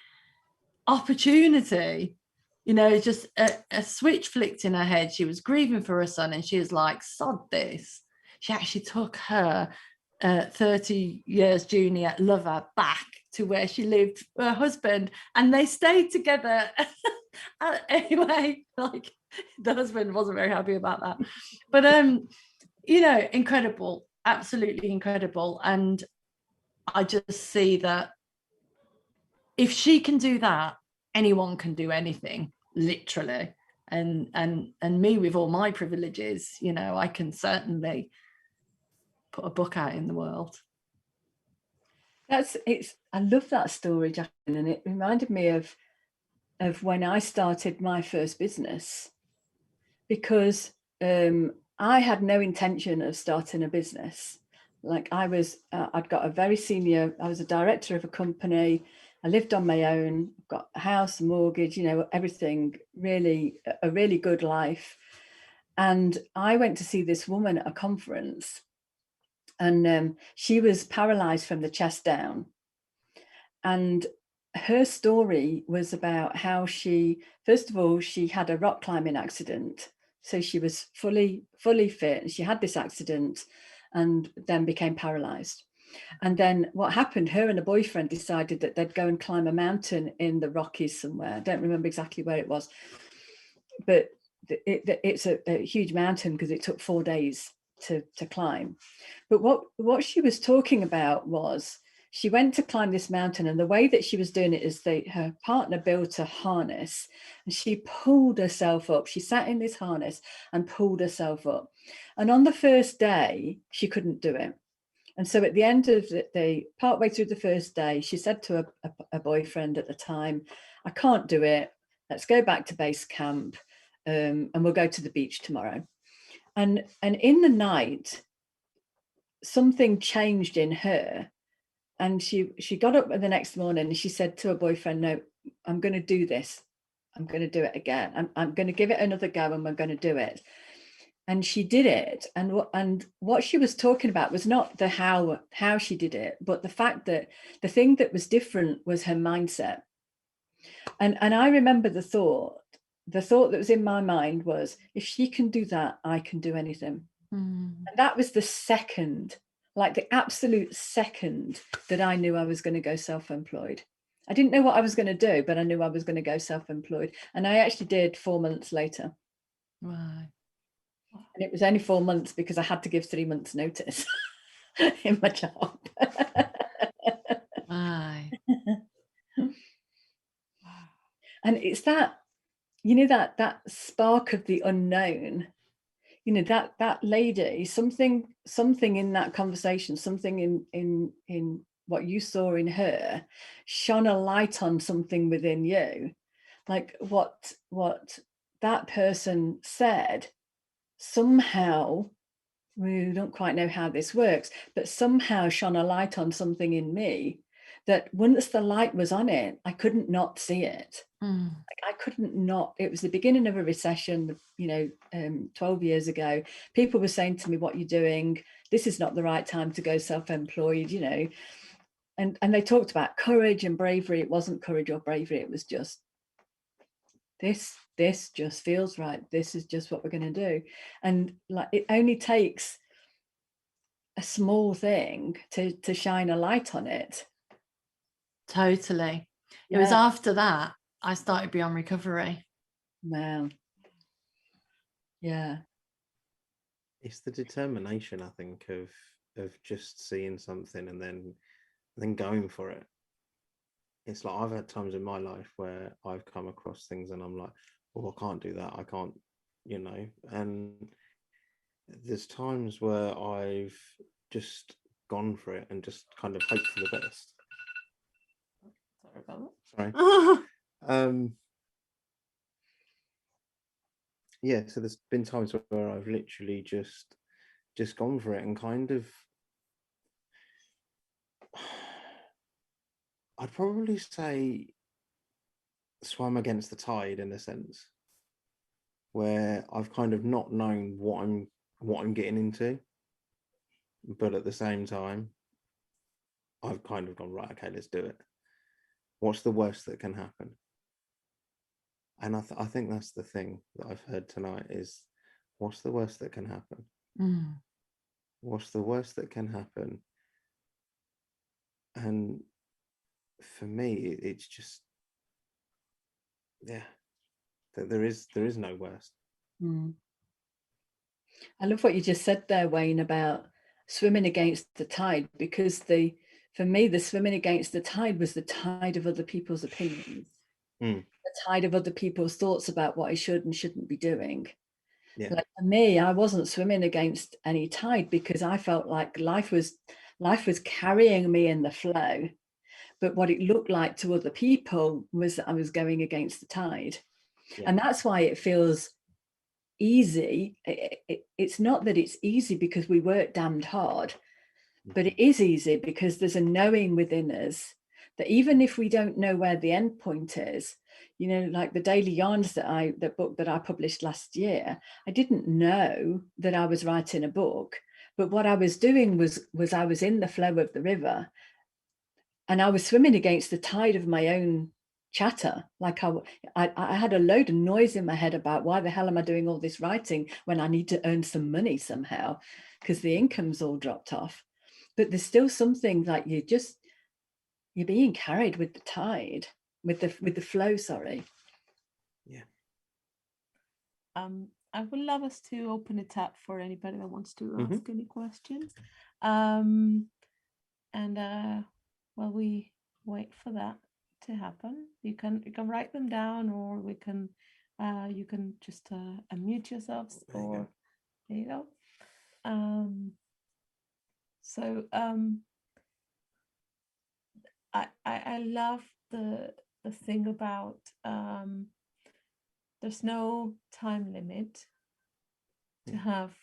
opportunity, you know. It's just a switch flicked in her head. She was grieving for her son, and she was like, sod this. She actually took her 30 years junior lover back to where she lived with her husband, and they stayed together. Anyway, like, the husband wasn't very happy about that, but you know, incredible, absolutely incredible. And I just see that if she can do that, anyone can do anything, literally. And me, with all my privileges, you know, I can certainly put a book out in the world. I love that story, Jacqueline, and it reminded me of when I started my first business, because I had no intention of starting a business. Like, I'd got a very senior, I was a director of a company. I lived on my own, got a house, a mortgage, you know, everything, really, a really good life. And I went to see this woman at a conference, and she was paralyzed from the chest down. And her story was about how first of all, she had a rock climbing accident. So she was fully fit, and she had this accident and then became paralyzed. And then what happened, her and a boyfriend decided that they'd go and climb a mountain in the Rockies somewhere. I don't remember exactly where it was, but it's a huge mountain, because it took 4 days to climb. But what she was talking about was, she went to climb this mountain, and the way that she was doing it is her partner built a harness, and she pulled herself up. She sat in this harness and pulled herself up. And on the first day, she couldn't do it. And so at the end of partway through the first day, she said to a boyfriend at the time, I can't do it. Let's go back to base camp, and we'll go to the beach tomorrow. And in the night, something changed in her. And she got up the next morning, and she said to her boyfriend, no, I'm going to do this. I'm going to do it again. I'm going to give it another go, and we're going to do it. And she did it. And what she was talking about was not the how she did it, but the fact that the thing that was different was her mindset. And I remember the thought that was in my mind was, if she can do that, I can do anything. And that was the second, like the absolute second, that I knew I was going to go self-employed. I didn't know what I was going to do, but I knew I was going to go self-employed. And I actually did 4 months later. Right. And it was only 4 months because I had to give 3 months notice in my job. Right. And it's that, you know, that spark of the unknown, you know, that lady, something in that conversation, something in what you saw in her shone a light on something within you. Like what that person said somehow, we don't quite know how this works, but somehow shone a light on something in me that once the light was on it, I couldn't not see it. Like I couldn't not. It was the beginning of a recession, you know, 12 years ago. People were saying to me, what you're doing, this is not the right time to go self-employed, you know. And they talked about courage and bravery. It wasn't courage or bravery. It was just, this just feels right. This is just what we're going to do. And like, it only takes a small thing to shine a light on it. Totally. Yeah. It was after that I started Beyond Recovery. Wow. Yeah. It's the determination, I think, of just seeing something and then going for it. It's like I've had times in my life where I've come across things and I'm like, oh, I can't do that. I can't, you know. And there's times where I've just gone for it and just kind of hoped for the best. Sorry about Sorry. Yeah, so there's been times where I've literally just gone for it and kind of, I'd probably say swam against the tide in a sense, where I've kind of not known what I'm getting into, but at the same time I've kind of gone, right, okay, let's do it. What's the worst that can happen? And I think that's the thing that I've heard tonight is, what's the worst that can happen? What's the worst that can happen? And for me, it's just, yeah, that there is no worst. I love what you just said there, Wayne, about swimming against the tide, because for me, the swimming against the tide was the tide of other people's opinions, the tide of other people's thoughts about what I should and shouldn't be doing. Yeah. Like for me, I wasn't swimming against any tide because I felt like life was carrying me in the flow. But what it looked like to other people was that I was going against the tide. Yeah. And that's why it feels easy. It's not that it's easy because we work damned hard, but it is easy because there's a knowing within us that even if we don't know where the end point is, you know, like the Daily Yarns the book that I published last year, I didn't know that I was writing a book, but what I was doing was I was in the flow of the river and I was swimming against the tide of my own chatter. Like I had a load of noise in my head about why the hell am I doing all this writing when I need to earn some money somehow, because the income's all dropped off. But there's still something like you're being carried with the tide, with the flow, sorry. Yeah. I would love us to open it up for anybody that wants to ask any questions. While we wait for that to happen, you can write them down, or you can just unmute yourselves, or there you go. I love the thing about there's no time limit to have,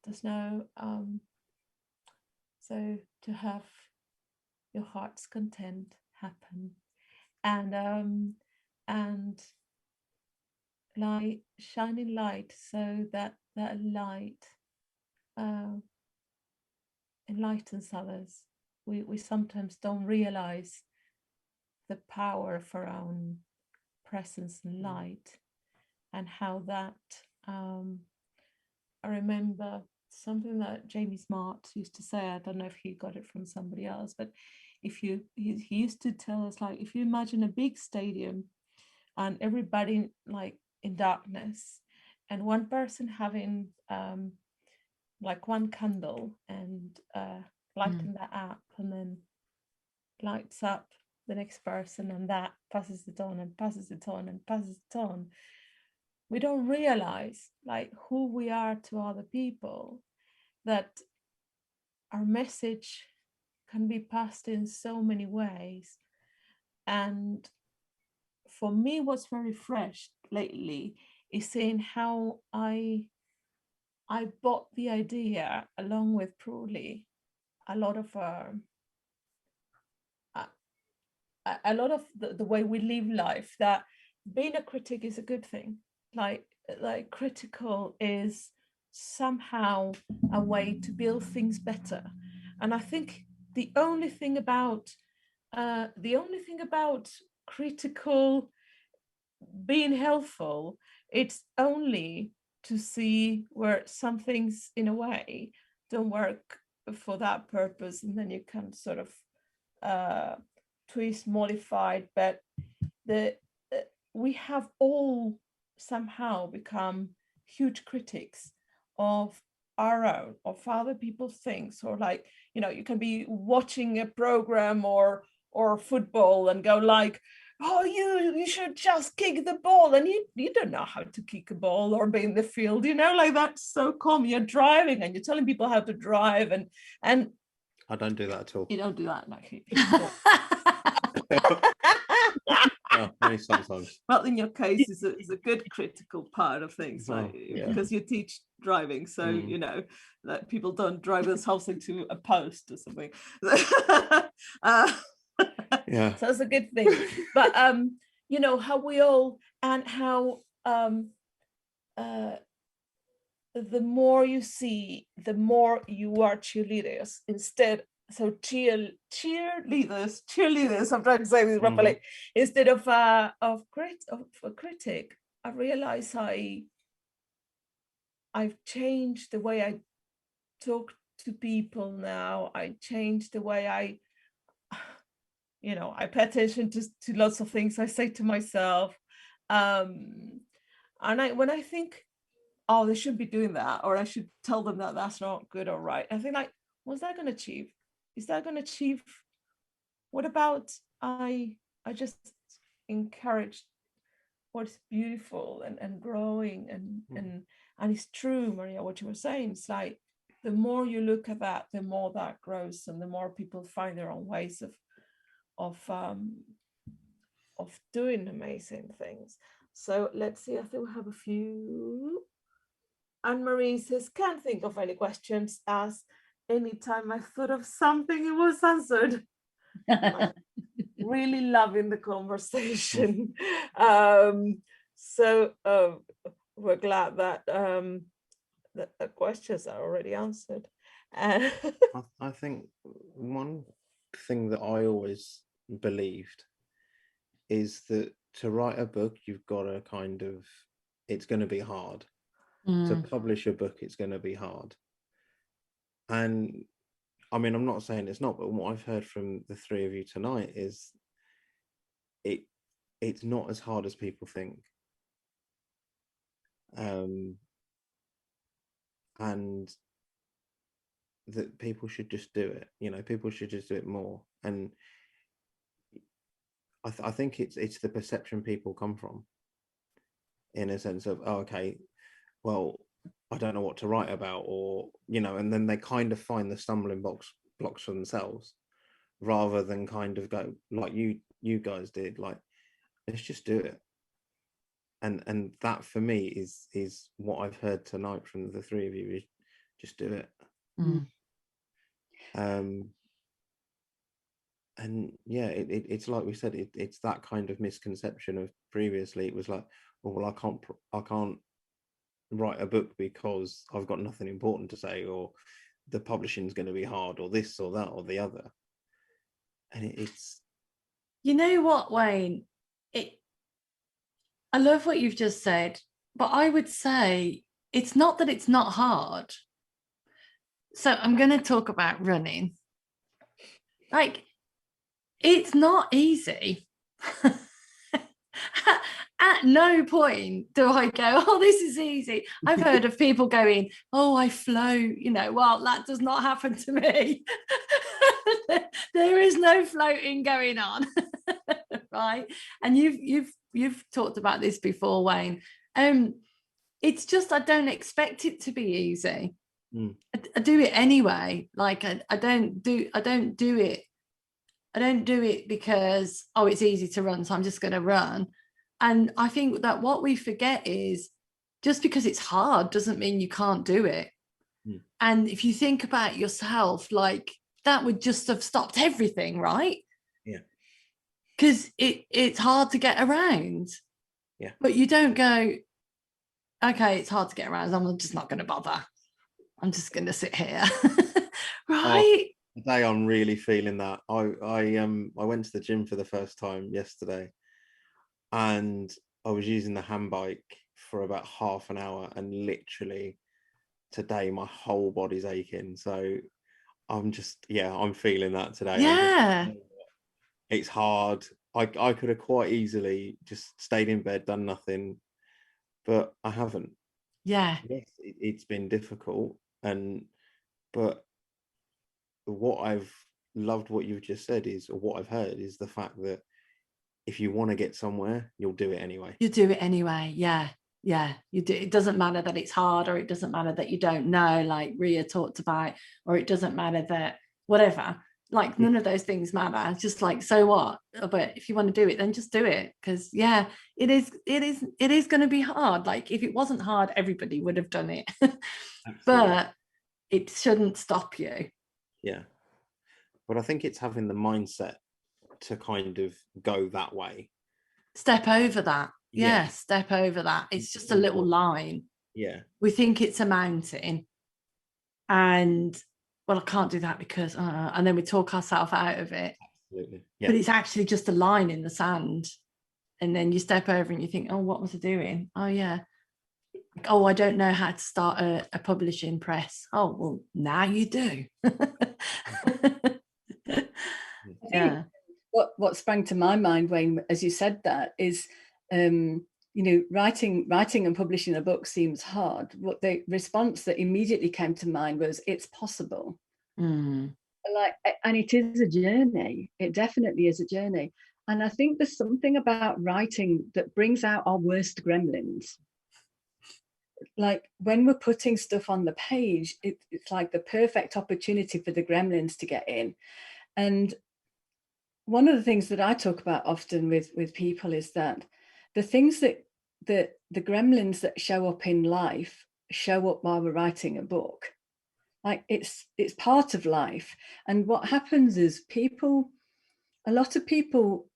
there's no so to have your heart's content happen, and like shining light, so that light enlightens others. We sometimes don't realize the power of our own presence and light, and how that I remember something that Jamie Smart used to say. I don't know if he got it from somebody else, but he used to tell us, like, if you imagine a big stadium and everybody like in darkness, and one person having like one candle and lighting that up, and then lights up the next person, and that passes it on and passes it on and passes it on. We don't realize like who we are to other people, that our message can be passed in so many ways. And for me, what's very fresh lately is seeing how I bought the idea, along with probably a lot of the way we live life, that being a critic is a good thing. Like critical is somehow a way to build things better. And I think the only thing about critical being helpful, it's only to see where some things in a way don't work for that purpose, and then you can sort of twist, modify. But we have all somehow become huge critics of our own, of other people's things. Or like, you know, you can be watching a program or football and go like, oh, you should just kick the ball, and you don't know how to kick a ball or be in the field, you know, like that's so common. You're driving and you're telling people how to drive, and I don't do that at all. you don't do that, like. Oh, only sometimes. Well, in your case, is a good critical part of things, Oh, like, yeah. because you teach driving, so you know that people don't drive themselves into a post or something. Yeah. So it's a good thing. But you know how we all, and how the more you see, the more you are cheerleaders instead. So cheerleaders. I'm trying to say this properly. Instead of a critic, I realize I've changed the way I talk to people now. I changed the way I pay attention to lots of things I say to myself. And when I think, oh, they should be doing that, or I should tell them that that's not good or right, I think, like, what's that going to achieve? Is that going to achieve? What about I just encourage what's beautiful and growing, and it's true, Maria, what you were saying. It's like the more you look at that, the more that grows, and the more people find their own ways of doing amazing things. So let's see. I think we have a few. Anne-Marie says, can't think of any questions, as anytime I thought of something, it was answered. Really loving the conversation. So we're glad that the questions are already answered. I think one thing that I always believed is that to write a book, you've got to it's going to be hard. To publish a book, it's going to be hard. And I mean, I'm not saying it's not, but what I've heard from the three of you tonight is it's not as hard as people think. And that people should just do it. You know, people should just do it more. And I think it's the perception people come from, in a sense of, oh, okay, well, I don't know what to write about, or, you know, and then they kind of find the stumbling blocks for themselves, rather than kind of go like you guys did, like, let's just do it. And that for me is what I've heard tonight from the three of you, is just do it. yeah, it's like we said, it's that kind of misconception of previously. It was like, oh, well, I can't write a book because I've got nothing important to say, or the publishing's going to be hard, or this or that or the other. And it's, you know what, Wayne, I love what you've just said, but I would say it's not that it's not hard. So I'm going to talk about running. Like, it's not easy. At no point do I go, oh, this is easy. I've heard of people going, oh, I float, well, that does not happen to me. There is no floating going on. Right. And you've talked about this before, Wayne. It's just, I don't expect it to be easy. I do it anyway. Like I don't do it because, oh, it's easy to run, so I'm just going to run. And I think that what we forget is just because it's hard doesn't mean you can't do it. And if you think about yourself, like that would just have stopped everything, right? Yeah. Because it's hard to get around. Yeah. But you don't go, okay, it's hard to get around, I'm just not going to bother. I'm just going to sit here. Right? Today I'm really feeling that. I went to the gym for the first time yesterday, and I was using the hand bike for about half an hour, and literally today my whole body's aching. So I'm feeling that today. Yeah. It's hard. I could have quite easily just stayed in bed, done nothing, but I haven't. Yeah. Yes, it's been difficult, but what I've loved what you've just said is, or what I've heard is, the fact that if you want to get somewhere, you'll do it anyway. You do it anyway. Yeah. You do. It doesn't matter that it's hard, or it doesn't matter that you don't know, like Ria talked about, or it doesn't matter that whatever, like none of those things matter. It's just like, so what? But if you want to do it, then just do it. Because it is going to be hard. Like if it wasn't hard, everybody would have done it. But it shouldn't stop you. Yeah. But I think it's having the mindset to kind of go that way. Step over that. Yeah. Step over that. It's just a little line. Yeah. We think it's a mountain. And, well, I can't do that because, and then we talk ourselves out of it. Absolutely. Yeah. But it's actually just a line in the sand. And then you step over and you think, oh, what was I doing? Oh, yeah. Oh, I don't know how to start a publishing press. Oh, well, now you do. Yeah. What sprang to my mind, Wayne, as you said that, is writing and publishing a book seems hard. What the response that immediately came to mind was, it's possible. And it is a journey. It definitely is a journey. And I think there's something about writing that brings out our worst gremlins. Like when we're putting stuff on the page, it's like the perfect opportunity for the gremlins to get in. And one of the things that I talk about often with people is that the things that the gremlins that show up in life show up while we're writing a book. Like it's part of life. And what happens is a lot of people,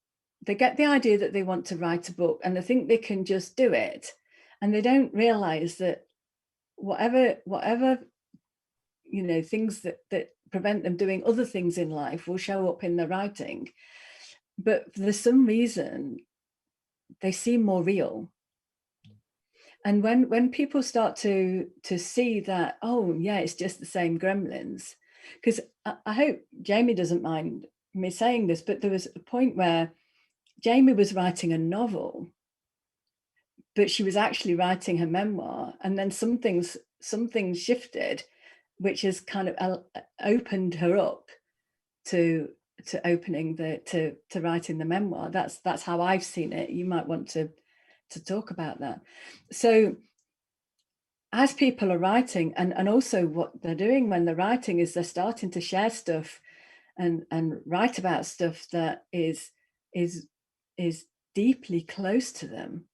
they get the idea that they want to write a book and they think they can just do it. And they don't realize that whatever things that prevent them doing other things in life will show up in their writing. But for some reason, they seem more real. And when people start to see that, oh yeah, it's just the same gremlins, because I hope Jamie doesn't mind me saying this, but there was a point where Jamie was writing a novel, but she was actually writing her memoir, and then something shifted, which has kind of opened her up to writing the memoir. That's how I've seen it. You might want to talk about that. So as people are writing, and also what they're doing when they're writing is they're starting to share stuff and write about stuff that is deeply close to them.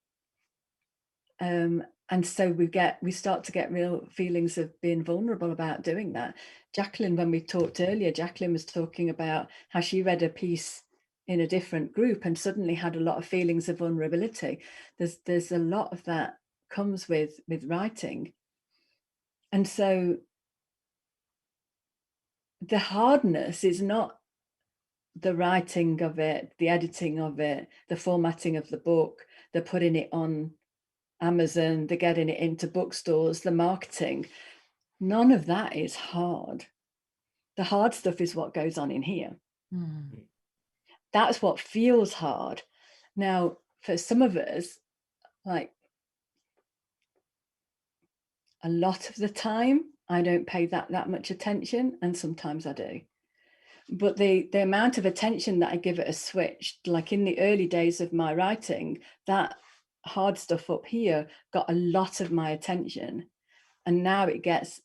And so we start to get real feelings of being vulnerable about doing that. Jacqueline, when we talked earlier, Jacqueline was talking about how she read a piece in a different group and suddenly had a lot of feelings of vulnerability. There's a lot of that comes with writing. And so the hardness is not the writing of it, the editing of it, the formatting of the book, the putting it on Amazon, the getting it into bookstores, the marketing. None of that is hard. The hard stuff is what goes on in here. That's what feels hard. Now, for some of us, like a lot of the time, I don't pay that much attention, and sometimes I do. But the amount of attention that I give it has switched. Like in the early days of my writing, that hard stuff up here got a lot of my attention, and now it gets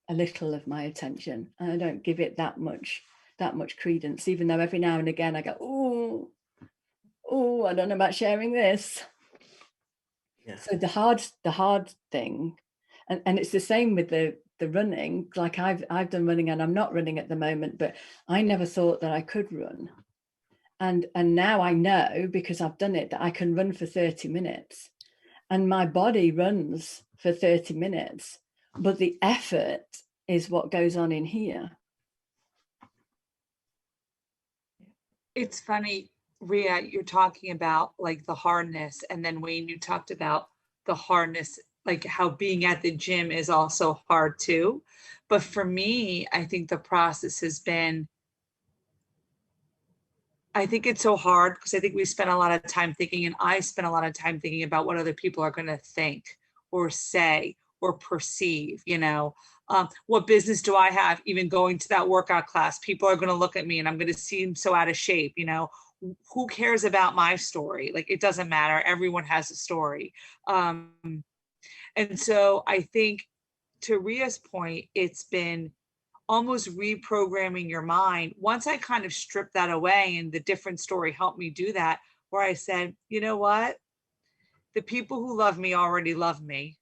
a little of my attention, and I don't give it that much credence, even though every now and again I go, oh, I don't know about sharing this. Yeah. So the hard thing, and it's the same with the running. Like I've done running, and I'm not running at the moment, but I never thought that I could run. And now I know, because I've done it, that I can run for 30 minutes, and my body runs for 30 minutes, but the effort is what goes on in here. It's funny, Ria, you're talking about like the hardness, and then Wayne, you talked about the hardness, like how being at the gym is also hard too. But for me, I think the process has been, I think it's so hard because I think we spend a lot of time thinking, and I spend a lot of time thinking about what other people are going to think or say or perceive, you know. What business do I have even going to that workout class? People are going to look at me and I'm going to seem so out of shape, you know. Who cares about my story? Like, it doesn't matter. Everyone has a story. And so I think, to Ria's point, it's been almost reprogramming your mind. Once I kind of stripped that away, and the different story helped me do that, where I said, you know what? The people who love me already love me.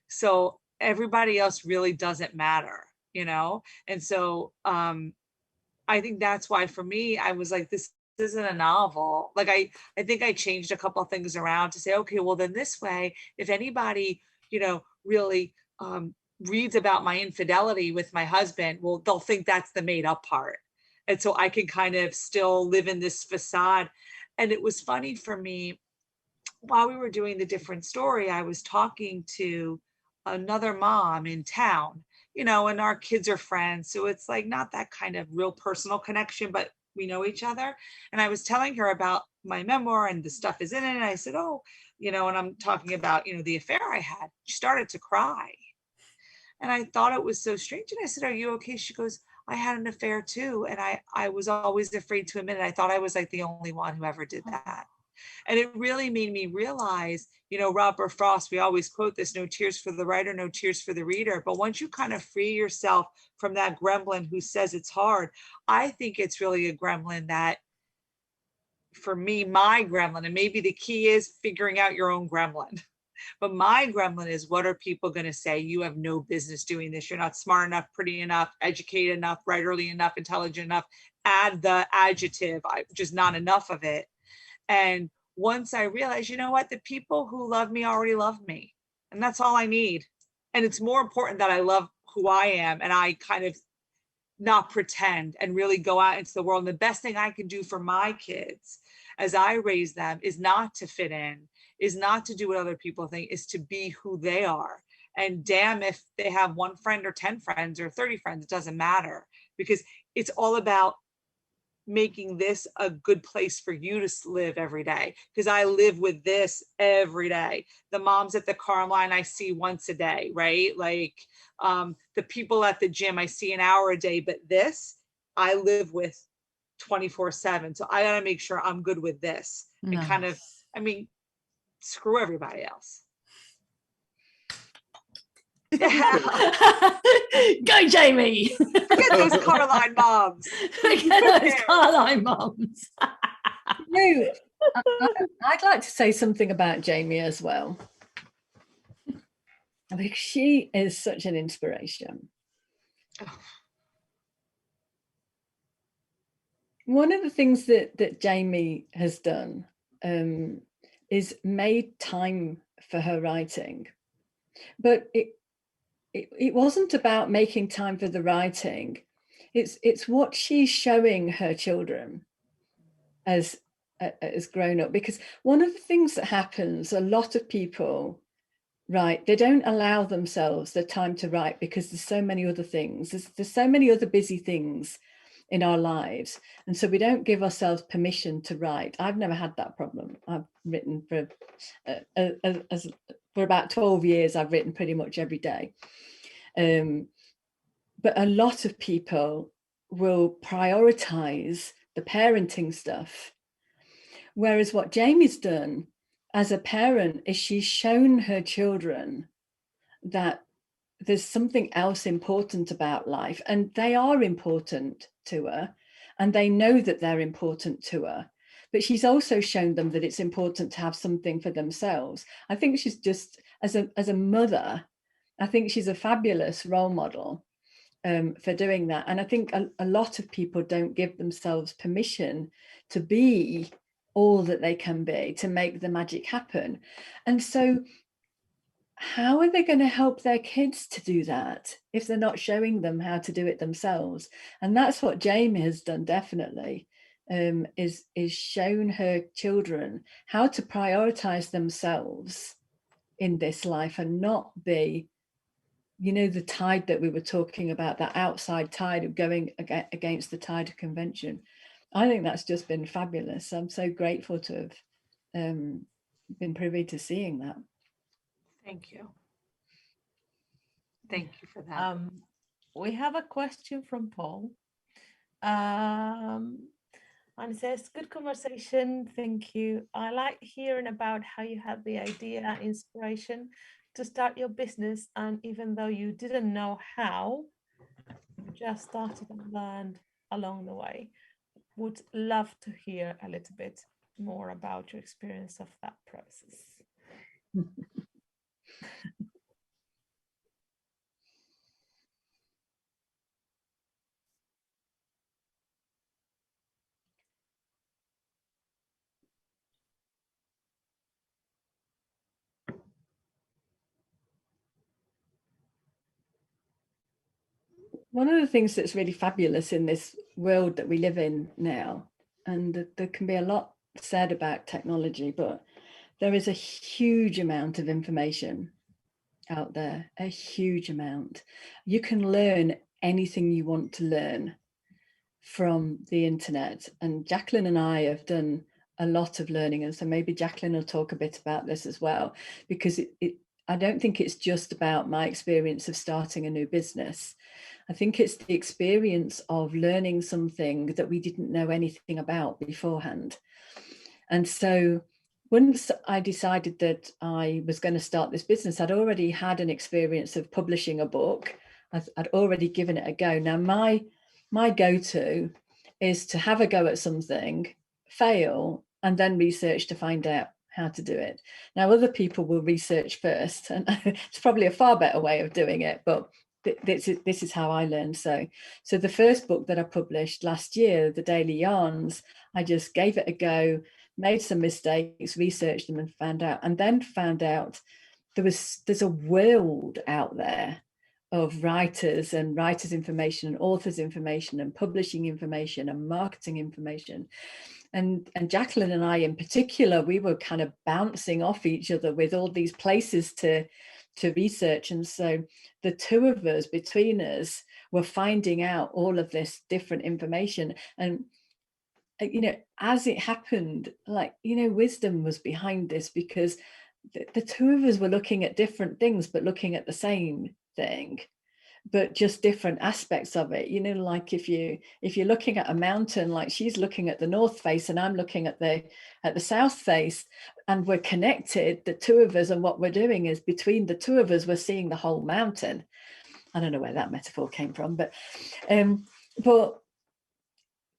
So everybody else really doesn't matter, you know? And so I think that's why for me, I was like, this isn't a novel. Like I think I changed a couple of things around to say, okay, well then this way, if anybody, you know, really reads about my infidelity with my husband, well, they'll think that's the made up part. And so I can kind of still live in this facade. And it was funny for me, while we were doing the different story, I was talking to another mom in town, you know, and our kids are friends. So it's like not that kind of real personal connection, but we know each other. And I was telling her about my memoir and the stuff is in it. And I said, oh, you know, and I'm talking about, you know, the affair I had. She started to cry. And I thought it was so strange. And I said, are you okay? She goes, I had an affair too. And I was always afraid to admit it. I thought I was like the only one who ever did that. And it really made me realize, you know, Robert Frost, we always quote this, no tears for the writer, no tears for the reader. But once you kind of free yourself from that gremlin who says it's hard, I think it's really a gremlin that, for me, my gremlin, and maybe the key is figuring out your own gremlin. But my gremlin is, what are people going to say? You have no business doing this. You're not smart enough, pretty enough, educated enough, writerly enough, intelligent enough. Add the adjective, just not enough of it. And once I realized, you know what, the people who love me already love me. And that's all I need. And it's more important that I love who I am, and I kind of not pretend and really go out into the world. And the best thing I can do for my kids as I raise them is not to fit in, is not to do what other people think, is to be who they are. And damn if they have one friend or 10 friends or 30 friends, it doesn't matter, because it's all about making this a good place for you to live every day. Because I live with this every day. The moms at the car line I see once a day, right? Like the people at the gym I see an hour a day, but this I live with 24/7. So I gotta make sure I'm good with this. Nice. And kind of, I mean, screw everybody else. Yeah. Go, Jamie. Forget those Carline moms. Forget those Carline moms. No, I'd like to say something about Jamie as well. I think she is such an inspiration. Oh. One of the things that Jamie has done is made time for her writing, but it wasn't about making time for the writing. It's what she's showing her children as grown up, because one of the things that happens, a lot of people write, they don't allow themselves the time to write because there's so many other things, there's so many other busy things in our lives, and so we don't give ourselves permission to write. I've never had that problem. I've written for about 12 years. I've written pretty much every day, but a lot of people will prioritize the parenting stuff, whereas what Jamie's done as a parent is she's shown her children that there's something else important about life, and they are important to her, and they know that they're important to her, but she's also shown them that it's important to have something for themselves. I think she's just, as a mother, I think she's a fabulous role model for doing that. And I think a lot of people don't give themselves permission to be all that they can be, to make the magic happen. And so how are they going to help their kids to do that if they're not showing them how to do it themselves? And that's what Jamie has done, definitely, is shown her children how to prioritize themselves in this life and not be, you know, the tide that we were talking about, that outside tide of going against the tide of convention. I think that's just been fabulous. I'm so grateful to have been privy to seeing that. Thank you. Thank you for that. We have a question from Paul. And it says, good conversation, thank you. I like hearing about how you had the idea and inspiration to start your business, and even though you didn't know how, you just started and learned along the way. Would love to hear a little bit more about your experience of that process. One of the things that's really fabulous in this world that we live in now, and there can be a lot said about technology, but there is a huge amount of information out there, a huge amount. You can learn anything you want to learn from the internet. And Jacqueline and I have done a lot of learning. And so maybe Jacqueline will talk a bit about this as well, because I don't think it's just about my experience of starting a new business. I think it's the experience of learning something that we didn't know anything about beforehand. And so once I decided that I was going to start this business, I'd already had an experience of publishing a book. I'd already given it a go. Now, my go-to is to have a go at something, fail, and then research to find out how to do it. Now, other people will research first, and it's probably a far better way of doing it, but this is how I learned. So the first book that I published last year, The Daily Yarns, I just gave it a go, made some mistakes, researched them, and found out there's a world out there of writers and writers' information and authors' information and publishing information and marketing information. And Jacqueline and I in particular, we were kind of bouncing off each other with all these places to research. And so the two of us, between us, were finding out all of this different information. And as it happened, wisdom was behind this, because the two of us were looking at different things, but looking at the same thing, but just different aspects of it. Like if you're looking at a mountain, like she's looking at the north face and I'm looking at the south face, and we're connected, the two of us, and what we're doing is between the two of us, we're seeing the whole mountain. I don't know where that metaphor came from, but so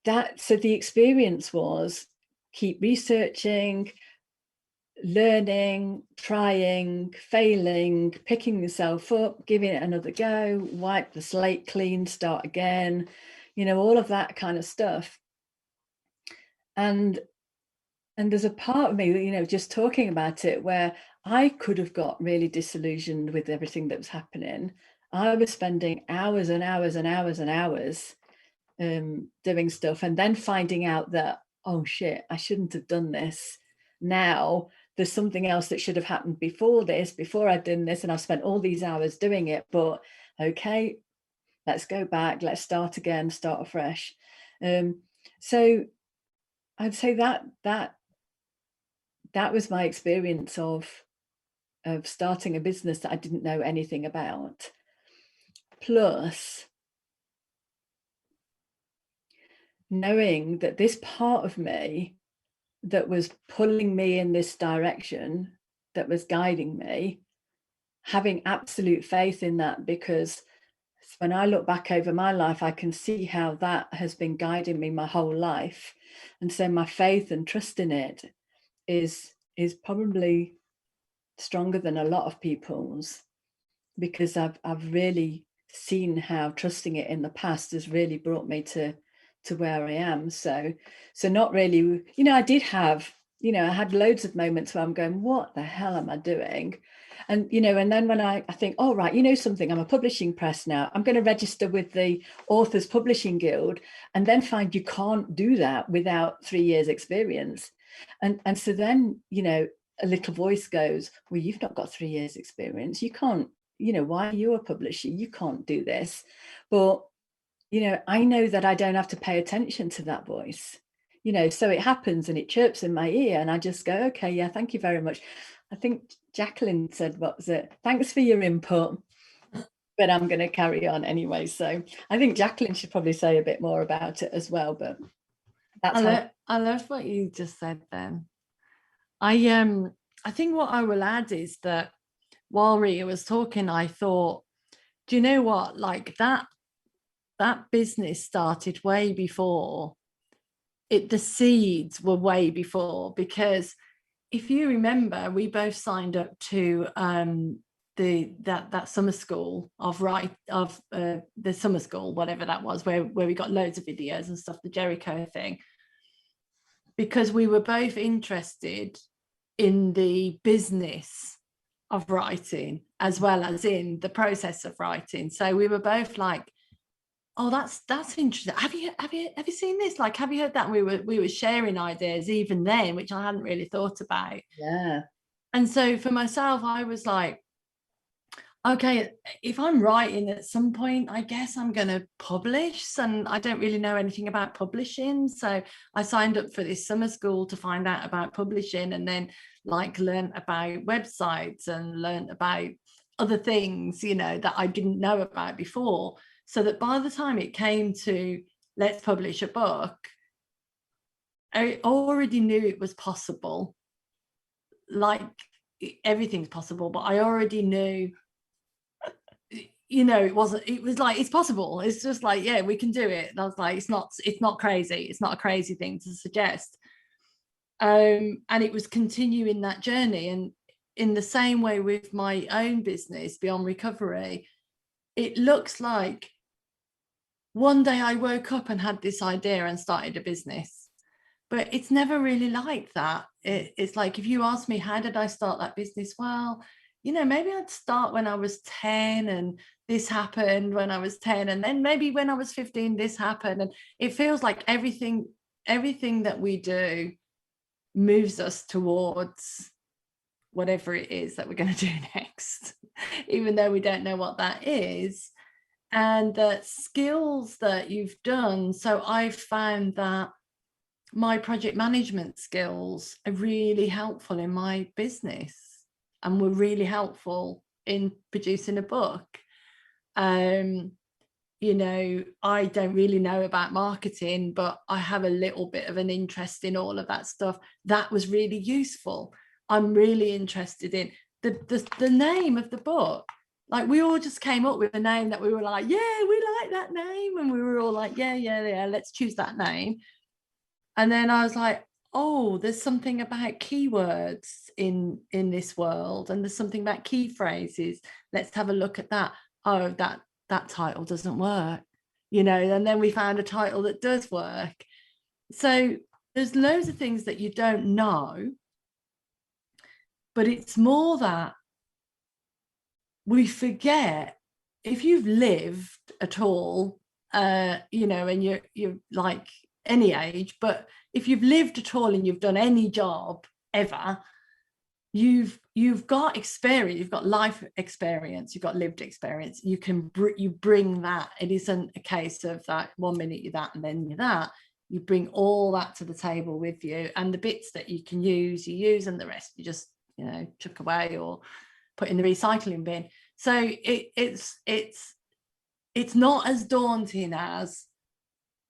the experience was keep researching, learning, trying, failing, picking yourself up, giving it another go, wipe the slate clean, start again, you know, all of that kind of stuff. And there's a part of me that, you know, just talking about it, where I could have got really disillusioned with everything that was happening. I was spending hours and hours and hours and hours doing stuff, and then finding out that, oh shit, I shouldn't have done this. Now there's something else that should have happened before this, before I'd done this, and I've spent all these hours doing it. But okay, let's go back, let's start again, start afresh. So I'd say that was my experience of starting a business that I didn't know anything about. Plus, knowing that this part of me that was pulling me in this direction, that was guiding me, having absolute faith in that, because when I look back over my life, I can see how that has been guiding me my whole life. And so my faith and trust in it is probably stronger than a lot of people's, because I've really seen how trusting it in the past has really brought me to where I am. So not really, you know, I did have, you know, I had loads of moments where I'm going, what the hell am I doing? And, you know, and then when I think, oh, right, you know something, I'm a publishing press now, I'm going to register with the Authors Publishing Guild, and then find you can't do that without 3 years experience. And so then, you know, a little voice goes, well, you've not got 3 years experience. You can't, you know, why are you a publisher? You can't do this. But, you know, I know that I don't have to pay attention to that voice, you know, so it happens and it chirps in my ear, and I just go, okay, yeah, thank you very much. I think Jacqueline said, what was it? Thanks for your input, but I'm going to carry on anyway. So I think Jacqueline should probably say a bit more about it as well, but that's I love what you just said then. I think what I will add is that while Rita was talking, I thought, do you know what, like that business started way before it, the seeds were way before, because if you remember, we both signed up to that summer school the summer school, whatever that was, where we got loads of videos and stuff, the Jericho thing, because we were both interested in the business of writing as well as in the process of writing. So we were both like, oh, that's interesting. Have you seen this? Like, have you heard that? And we were sharing ideas even then, which I hadn't really thought about. Yeah. And so for myself, I was like, okay, if I'm writing at some point, I guess I'm going to publish, and I don't really know anything about publishing. So I signed up for this summer school to find out about publishing, and then like learn about websites and learn about other things, you know, that I didn't know about before. So that by the time it came to let's publish a book, I already knew it was possible. Like everything's possible, but I already knew, you know, it was like, it's possible. It's just like, yeah, we can do it. And I was like, it's not crazy. It's not a crazy thing to suggest. And it was continuing that journey. And in the same way with my own business, Beyond Recovery, it looks like one day I woke up and had this idea and started a business, but it's never really like that. It's like, if you ask me, how did I start that business? Well, you know, maybe I'd start when I was 10 and this happened when I was 10. And then maybe when I was 15, this happened. And it feels like everything that we do moves us towards whatever it is that we're going to do next, even though we don't know what that is. And the skills that you've done. So I've found that my project management skills are really helpful in my business and were really helpful in producing a book. You know, I don't really know about marketing, but I have a little bit of an interest in all of that stuff. That was really useful. I'm really interested in the name of the book. Like, we all just came up with a name that we were like, yeah, we like that name. And we were all like, yeah, let's choose that name. And then I was like, oh, there's something about keywords in this world, and there's something about key phrases. Let's have a look at that. Oh, that title doesn't work, you know, and then we found a title that does work. So there's loads of things that you don't know, but it's more that we forget. If you've lived at all, you know, and you're like any age, but if you've lived at all and you've done any job ever, you've got experience, you've got life experience, you've got lived experience. You can you bring that. It isn't a case of that 1 minute you're that and then you're that. You bring all that to the table with you, and the bits that you can use, you use, and the rest you just, you know, chuck away or put in the recycling bin. So it's not as daunting as,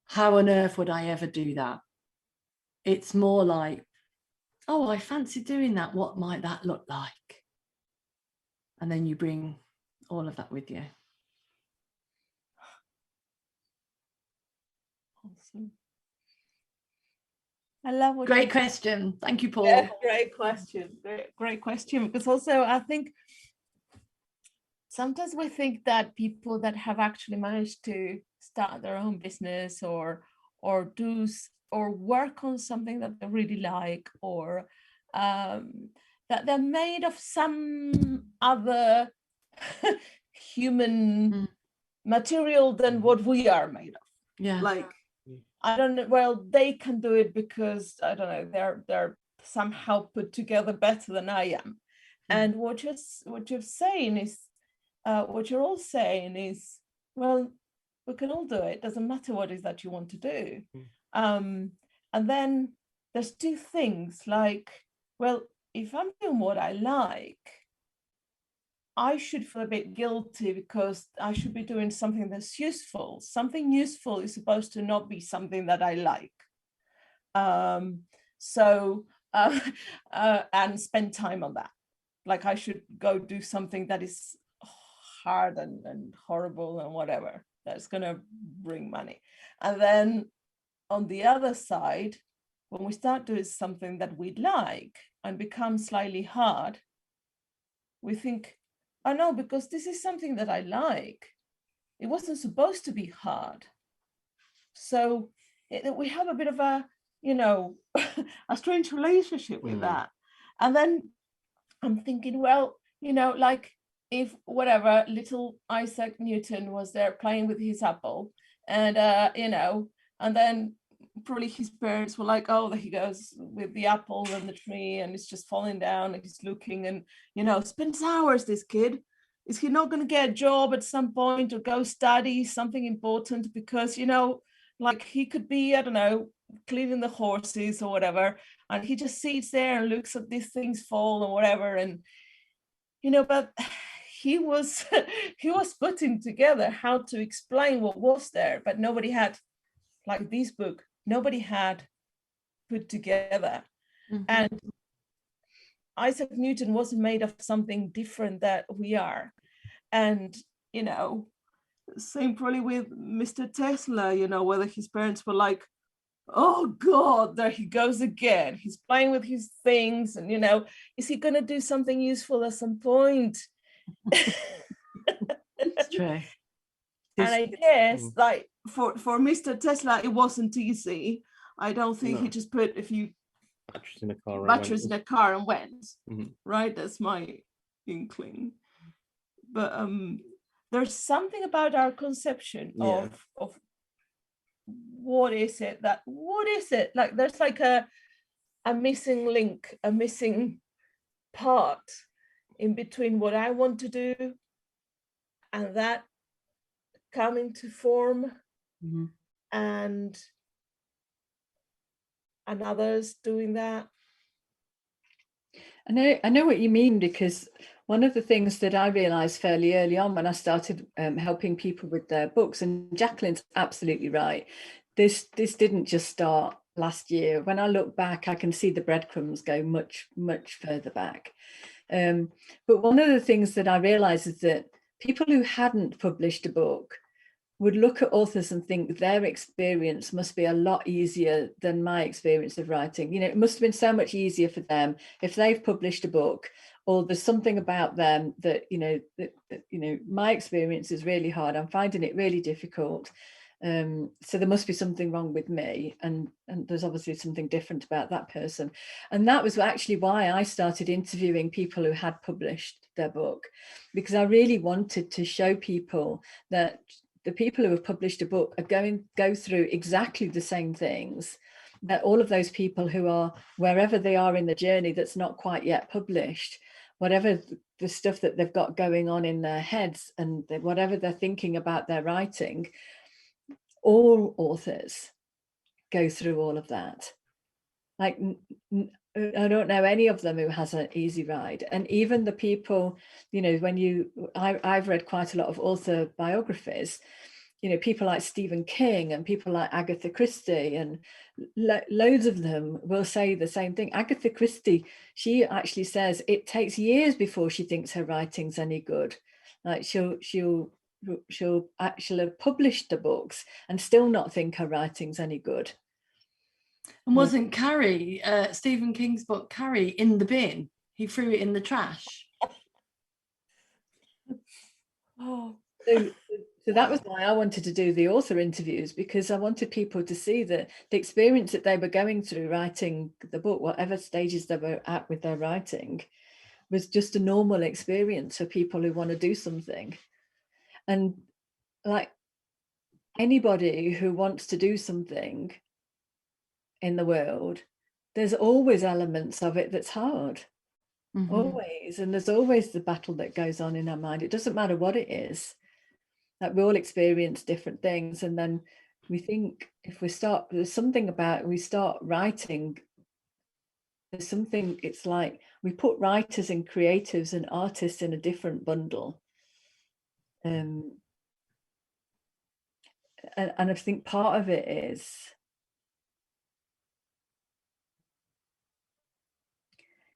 how on earth would I ever do that? It's more like, oh, I fancy doing that. What might that look like? And then you bring all of that with you. Awesome. I love what Great you- question. Thank you, Paul. Yeah, great question. Great question. Because also I think sometimes we think that people that have actually managed to start their own business or do or work on something that they really like, or that they're made of some other human material than what we are made of. Yeah. Like, I don't know, well, they can do it because, I don't know, they're somehow put together better than I am. And what you're saying is, what you're all saying is, well, we can all do it. Doesn't matter what it is that you want to do. And then there's two things, like, well, if I'm doing what I like, I should feel a bit guilty because I should be doing something that's useful. Something useful is supposed to not be something that I like. And spend time on that. Like, I should go do something that is hard and horrible and whatever, that's going to bring money. And then on the other side, when we start doing something that we like and become slightly hard, we think, oh no, because this is something that I like, it wasn't supposed to be hard. So we have a bit of a, you know, a strange relationship with that. And then I'm thinking, well, you know, like, if whatever, little Isaac Newton was there playing with his apple, and you know, and then probably his parents were like, oh, there he goes with the apple and the tree, and it's just falling down, and he's looking, and, you know, spends hours, this kid. Is he not going to get a job at some point or go study something important? Because, you know, like, he could be, I don't know, cleaning the horses or whatever, and he just sits there and looks at these things fall or whatever. And, you know, but he was putting together how to explain what was there, but nobody had, like this book, nobody had put together. And Isaac Newton wasn't made of something different that we are. And, you know, same probably with Mr. Tesla, you know, whether his parents were like, oh God, there he goes again, he's playing with his things, and, you know, is he going to do something useful at some point? It's true. And I guess, like, for Mr. Tesla, it wasn't easy. I don't think he just put a few batteries in a car and went. Right? That's my inkling. But there's something about our conception of what is it, like, there's like a missing link, a missing part in between what I want to do and that coming to form, and others doing that. I know what you mean, because one of the things that I realized fairly early on when I started helping people with their books, and Jacqueline's absolutely right, this didn't just start last year. When I look back, I can see the breadcrumbs go much, much further back. But one of the things that I realized is that people who hadn't published a book would look at authors and think their experience must be a lot easier than my experience of writing. You know, it must have been so much easier for them if they've published a book, or there's something about them that, you know, my experience is really hard. I'm finding it really difficult. So there must be something wrong with me, and there's obviously something different about that person. And that was actually why I started interviewing people who had published their book, because I really wanted to show people that the people who have published a book are go through exactly the same things that all of those people who are wherever they are in the journey that's not quite yet published, whatever the stuff that they've got going on in their heads and whatever they're thinking about their writing, all authors go through all of that. Like, I don't know any of them who has an easy ride. And even the people, you know, I've read quite a lot of author biographies, you know, people like Stephen King and people like Agatha Christie, and loads of them will say the same thing. Agatha Christie, she actually says it takes years before she thinks her writing's any good. Like she'll actually have published the books and still not think her writing's any good. And wasn't Carrie, Stephen King's book Carrie, in the bin? He threw it in the trash. Oh, So that was why I wanted to do the author interviews, because I wanted people to see that the experience that they were going through writing the book, whatever stages they were at with their writing, was just a normal experience for people who want to do something. And like anybody who wants to do something in the world, there's always elements of it that's hard. Mm-hmm. Always. And there's always the battle that goes on in our mind. It doesn't matter what it is. Like, we all experience different things, and then we think if we start, there's something about we start writing, there's something, it's like we put writers and creatives and artists in a different bundle. And I think part of it is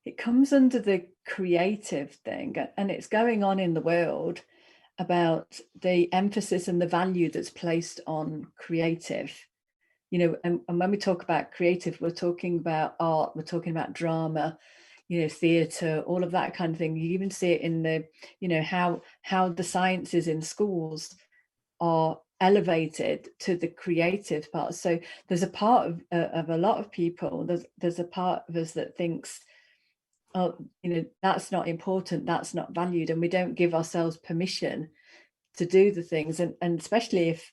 it comes under the creative thing, and it's going on in the world about the emphasis and the value that's placed on creative, you know, and when we talk about creative, we're talking about art, we're talking about drama, you know, theatre, all of that kind of thing. You even see it in the, you know, how the sciences in schools are elevated to the creative part. So there's a part of a lot of people, there's a part of us that thinks, oh, you know, that's not important, that's not valued, and we don't give ourselves permission to do the things. And especially if,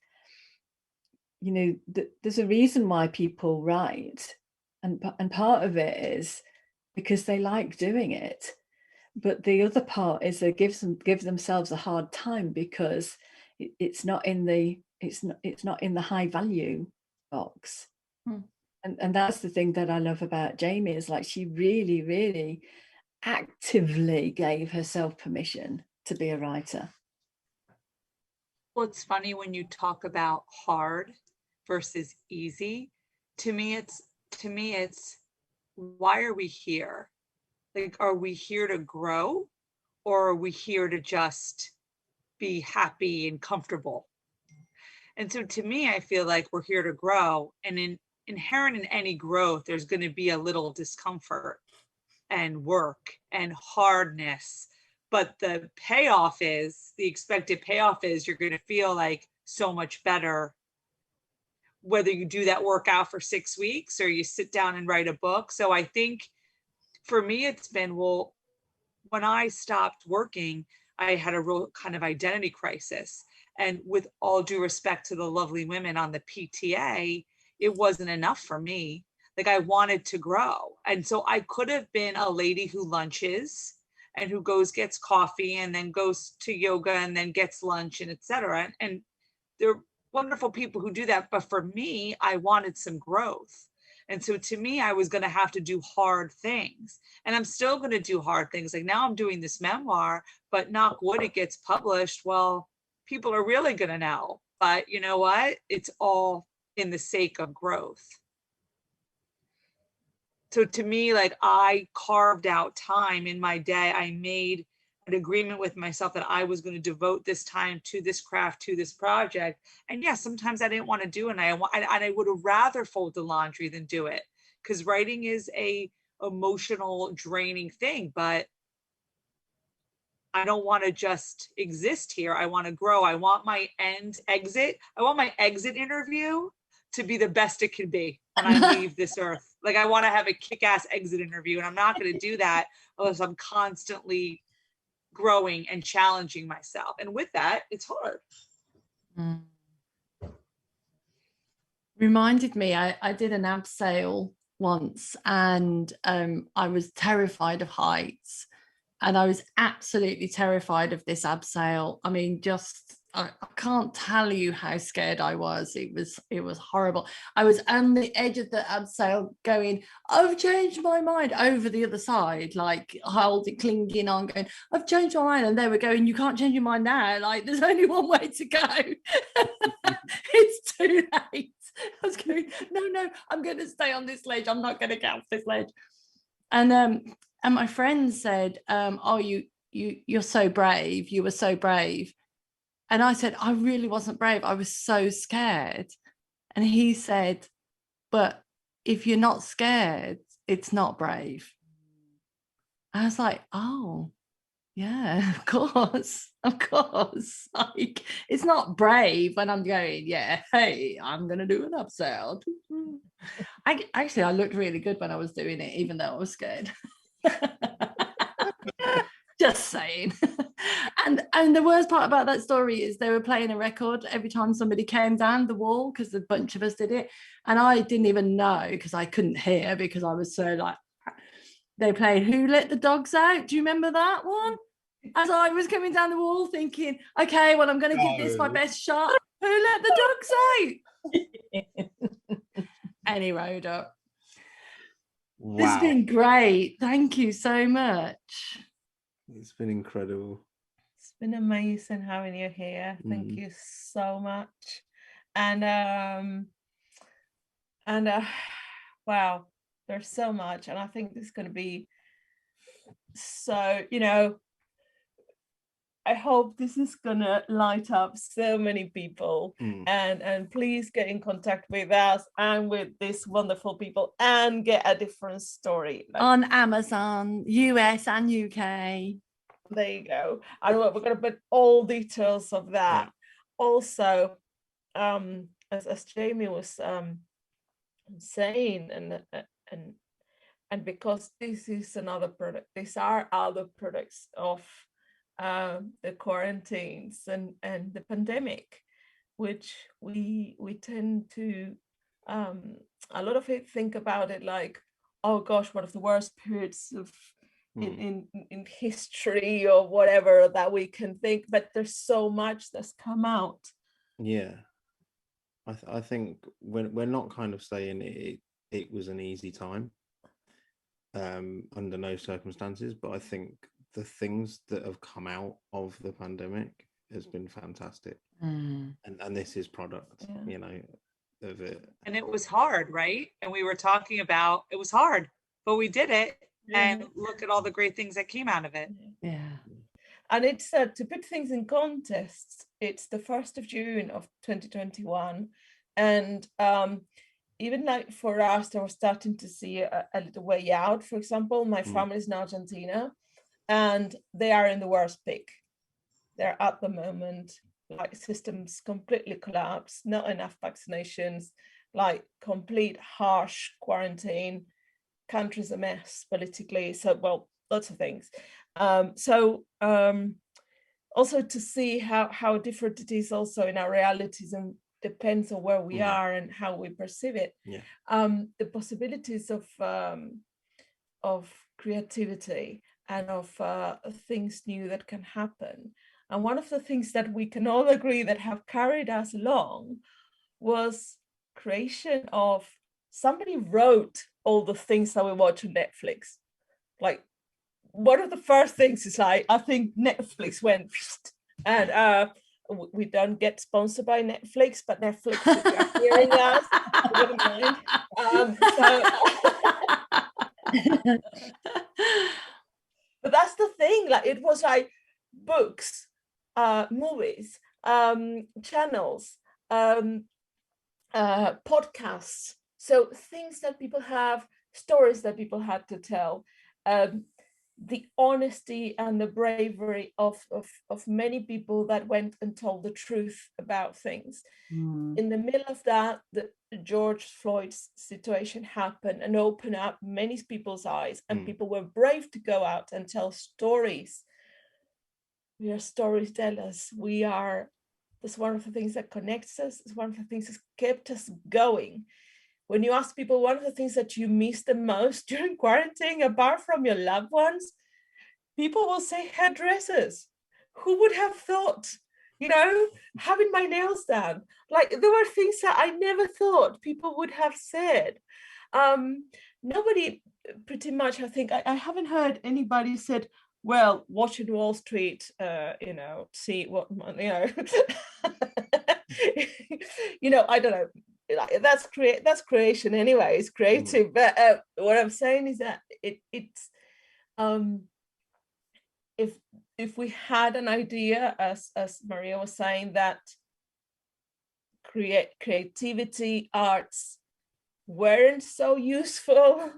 you know, there's a reason why people write, and part of it is because they like doing it, but the other part is they give themselves a hard time because it's not in the high value box. And that's the thing that I love about Jamie, is like she really, really actively gave herself permission to be a writer. Well, it's funny when you talk about hard versus easy. To me, it's why are we here? Like, are we here to grow, or are we here to just be happy and comfortable? And so to me, I feel like we're here to grow, and inherent in any growth, there's going to be a little discomfort and work and hardness. But the payoff is, the expected payoff is, you're going to feel like so much better, whether you do that workout for 6 weeks or you sit down and write a book. So I think for me, it's been, well, when I stopped working, I had a real kind of identity crisis. And with all due respect to the lovely women on the PTA, it wasn't enough for me. Like, I wanted to grow. And so I could have been a lady who lunches and who gets coffee and then goes to yoga and then gets lunch and etc. And they're wonderful people who do that. But for me, I wanted some growth. And so to me, I was going to have to do hard things, and I'm still going to do hard things. Like, now I'm doing this memoir, but knock wood, it gets published. Well, people are really going to know, but you know what? It's all in the sake of growth. So to me, like, I carved out time in my day. I made an agreement with myself that I was going to devote this time to this craft, to this project. And yeah, sometimes I didn't want to do it, and I would have rather fold the laundry than do it, because writing is a emotional, draining thing. But I don't want to just exist here. I want to grow. I want my exit interview to be the best it can be when I leave this earth. Like, I want to have a kick-ass exit interview, and I'm not going to do that unless I'm constantly growing and challenging myself. And with that, it's hard. Reminded me, I did an abseil once, and I was terrified of heights, and I was absolutely terrified of this abseil. I mean, just I can't tell you how scared I was. It was horrible. I was on the edge of the abseil going, I've changed my mind, over the other side, like clinging on, going, I've changed my mind. And they were going, you can't change your mind now. Like, there's only one way to go. It's too late. I was going, no, I'm going to stay on this ledge. I'm not going to get off this ledge. And my friend said, oh, you're so brave. You were so brave. And I said, I really wasn't brave. I was so scared. And he said, but if you're not scared, it's not brave. I was like, oh, yeah, of course. Like, it's not brave when I'm going, yeah, hey, I'm going to do an abseil. I looked really good when I was doing it, even though I was scared. Just saying. And the worst part about that story is they were playing a record every time somebody came down the wall, because a bunch of us did it, and I didn't even know, because I couldn't hear, because I was so like, they played Who Let the Dogs Out. Do you remember that one? As I was coming down the wall thinking, okay, well, I'm going to give this my best shot. Who let the dogs out? Any rode up. Wow. This has been great. Thank you so much. It's been incredible. It's been amazing having you here. Thank you so much. And wow, there's so much, and I think this is going to be so, I hope this is gonna light up so many people. And please get in contact with us and with these wonderful people and get a different story on Amazon, US and UK. There you go. And we're going to put all details of that. Also, as Jamie was saying, and because this is another product, these are other products of the quarantines and the pandemic, which we tend to a lot of it think about it like, oh gosh, one of the worst periods of in history or whatever that we can think, but there's so much that's come out. I think we're not kind of saying it was an easy time under no circumstances, but I think the things that have come out of the pandemic has been fantastic. And this is product, of it. And it was hard, right? And we were talking about, it was hard, but we did it. And look at all the great things that came out of it. And it's to put things in context, it's the 1st of June of 2021. And even like for us, we're starting to see a little way out. For example, my family is in Argentina, and they are in the worst peak. They're at the moment, like systems completely collapsed, not enough vaccinations, like complete harsh quarantine, country's a mess politically. So, well, lots of things. Also to see how different it is also in our realities, and depends on where we are and how we perceive it. The possibilities of creativity and of things new that can happen. And one of the things that we can all agree that have carried us along was creation of, somebody wrote all the things that we watch on Netflix. Like, one of the first things is like, I think Netflix went, and we don't get sponsored by Netflix, but Netflix, if you're hearing us, never mind. But that's the thing, like it was like books, movies, channels, podcasts. So things that people have, stories that people had to tell, the honesty and the bravery of many people that went and told the truth about things. In the middle of that, the George Floyd's situation happened and opened up many people's eyes, and people were brave to go out and tell stories. We are storytellers. That's one of the things that connects us. It's one of the things that kept us going. When you ask people, one of the things that you miss the most during quarantine, apart from your loved ones, people will say hairdressers. Who would have thought? You know, having my nails done. Like, there were things that I never thought people would have said. Nobody, pretty much, I think, I haven't heard anybody said, well, watching Wall Street, you know, see what, you know, you know, I don't know. Like, that's creation anyway. It's creative. But what I'm saying is that it's if we had an idea, as Maria was saying, that creativity, arts weren't so useful,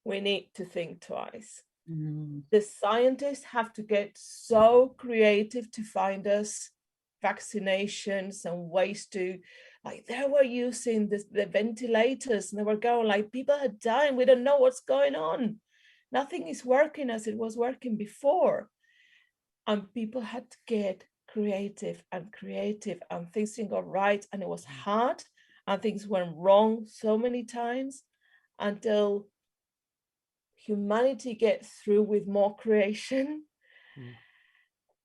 we need to think twice. The scientists have to get so creative to find us vaccinations and ways to, like, they were using the ventilators, and they were going like, people are dying, we don't know what's going on, nothing is working as it was working before. And people had to get creative, and things didn't go right, and it was hard, and things went wrong so many times, until humanity gets through with more creation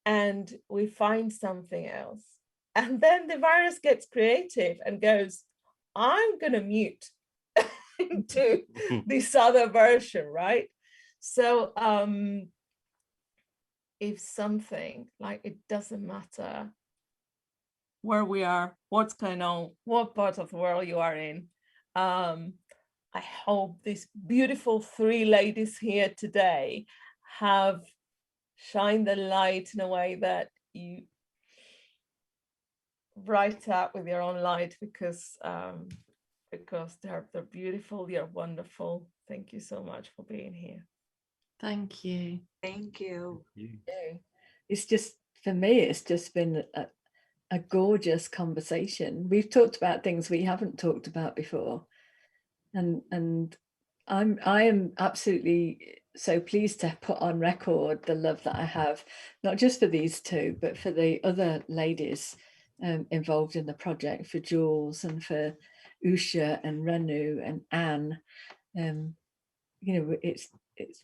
and we find something else. And then the virus gets creative and goes, I'm gonna mute into this other version, right? So if something, like, it doesn't matter where we are, what's going on, what part of the world you are in, I hope these beautiful three ladies here today have shined the light in a way that you bright up with your own light, because they're beautiful, you're wonderful. Thank you so much for being here. Thank you. Thank you. It's just, for me, it's just been a gorgeous conversation. We've talked about things we haven't talked about before, and I am absolutely so pleased to put on record the love that I have, not just for these two, but for the other ladies involved in the project, for Jules and for Usha and Renu and Anne. You know, it's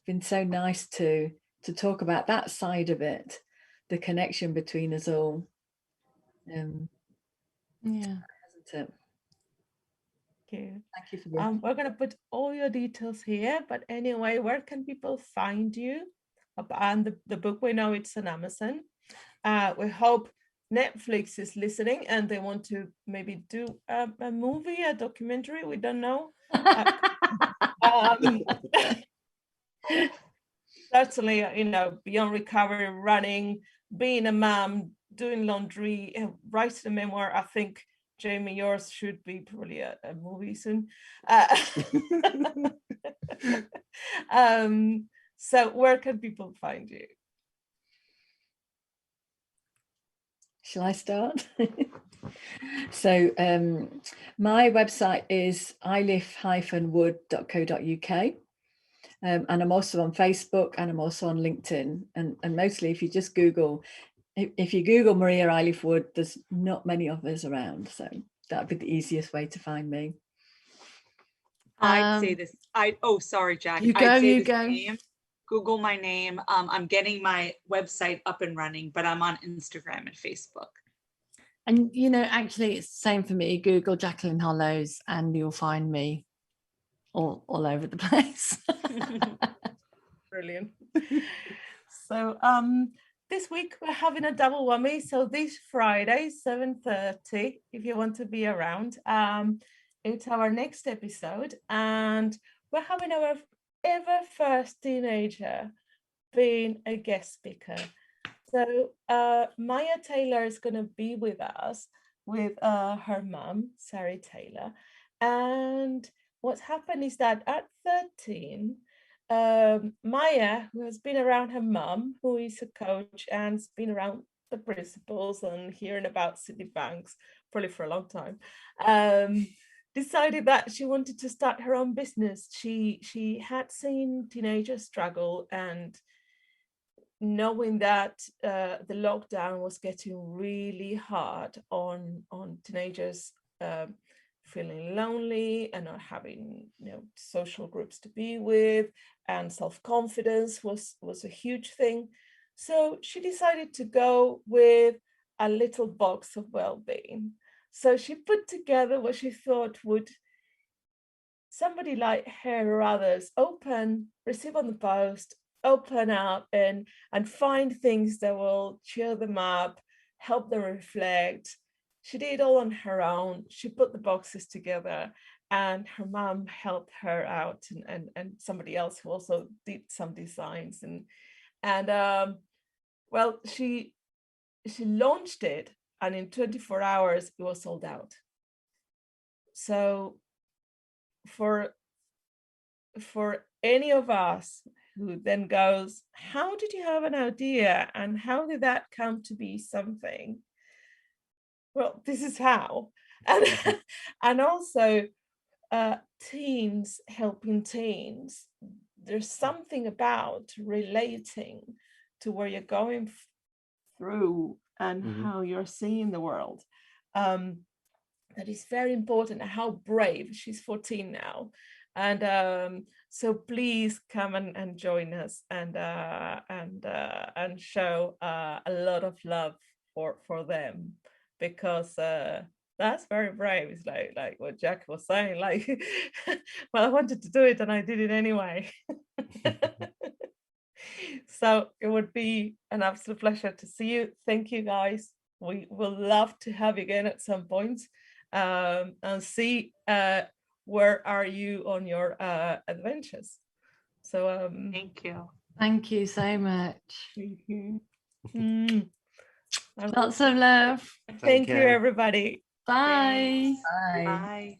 been so nice to talk about that side of it, the connection between us all. Yeah. Hasn't it? Thank you for that. we're going to put all your details here, but anyway, where can people find you? And the book, we know it's on Amazon. We hope Netflix is listening and they want to maybe do a movie, a documentary, we don't know. Certainly, you know, beyond recovery, running, being a mom, doing laundry, writing a memoir. I think, Jamie, yours should be probably a movie soon. So where can people find you? Shall I start? So my website is IIiffe-Wood.co.uk. And I'm also on Facebook, and I'm also on LinkedIn. And mostly, if you just Google, if you Google Maria IIiffe-Wood, there's not many of us around. So that'd be the easiest way to find me. I'd say this. Sorry, Jack. You go, I'd say you the go. same. Google my name. I'm getting my website up and running, but I'm on Instagram and Facebook. And, you know, actually, it's the same for me. Google Jacqueline Hollows and you'll find me all over the place. Brilliant. So this week we're having a double whammy. So this Friday, 7:30, if you want to be around, it's our next episode, and we're having our ever first teenager being a guest speaker. So Maya Taylor is going to be with us with her mum, Sari Taylor. And what's happened is that at 13, Maya, who has been around her mum, who is a coach and has been around the principals and hearing about Citibanks probably for a long time, decided that she wanted to start her own business. She had seen teenagers struggle, and knowing that the lockdown was getting really hard on teenagers, feeling lonely and not having social groups to be with, and self-confidence was a huge thing. So she decided to go with a little box of well-being. So she put together what she thought would somebody like her or others open, receive on the post, open up and find things that will cheer them up, help them reflect. She did it all on her own. She put the boxes together, and her mom helped her out, and somebody else who also did some designs, and well, she launched it, and in 24 hours it was sold out. So for any of us who then goes, how did you have an idea and how did that come to be something? Well, this is how. And also teens helping teens. There's something about relating to where you're going through and how you're seeing the world. That is very important. How brave. She's 14 now. And so please come and join us and show a lot of love for them, because that's very brave. It's like what Jack was saying, like, well, I wanted to do it and I did it anyway. So it would be an absolute pleasure to see you. Thank you, guys. We will love to have you again at some point, and see where are you on your adventures. So Thank you. Thank you so much. Lots of love. Thank you, everybody. Bye. Bye. Bye.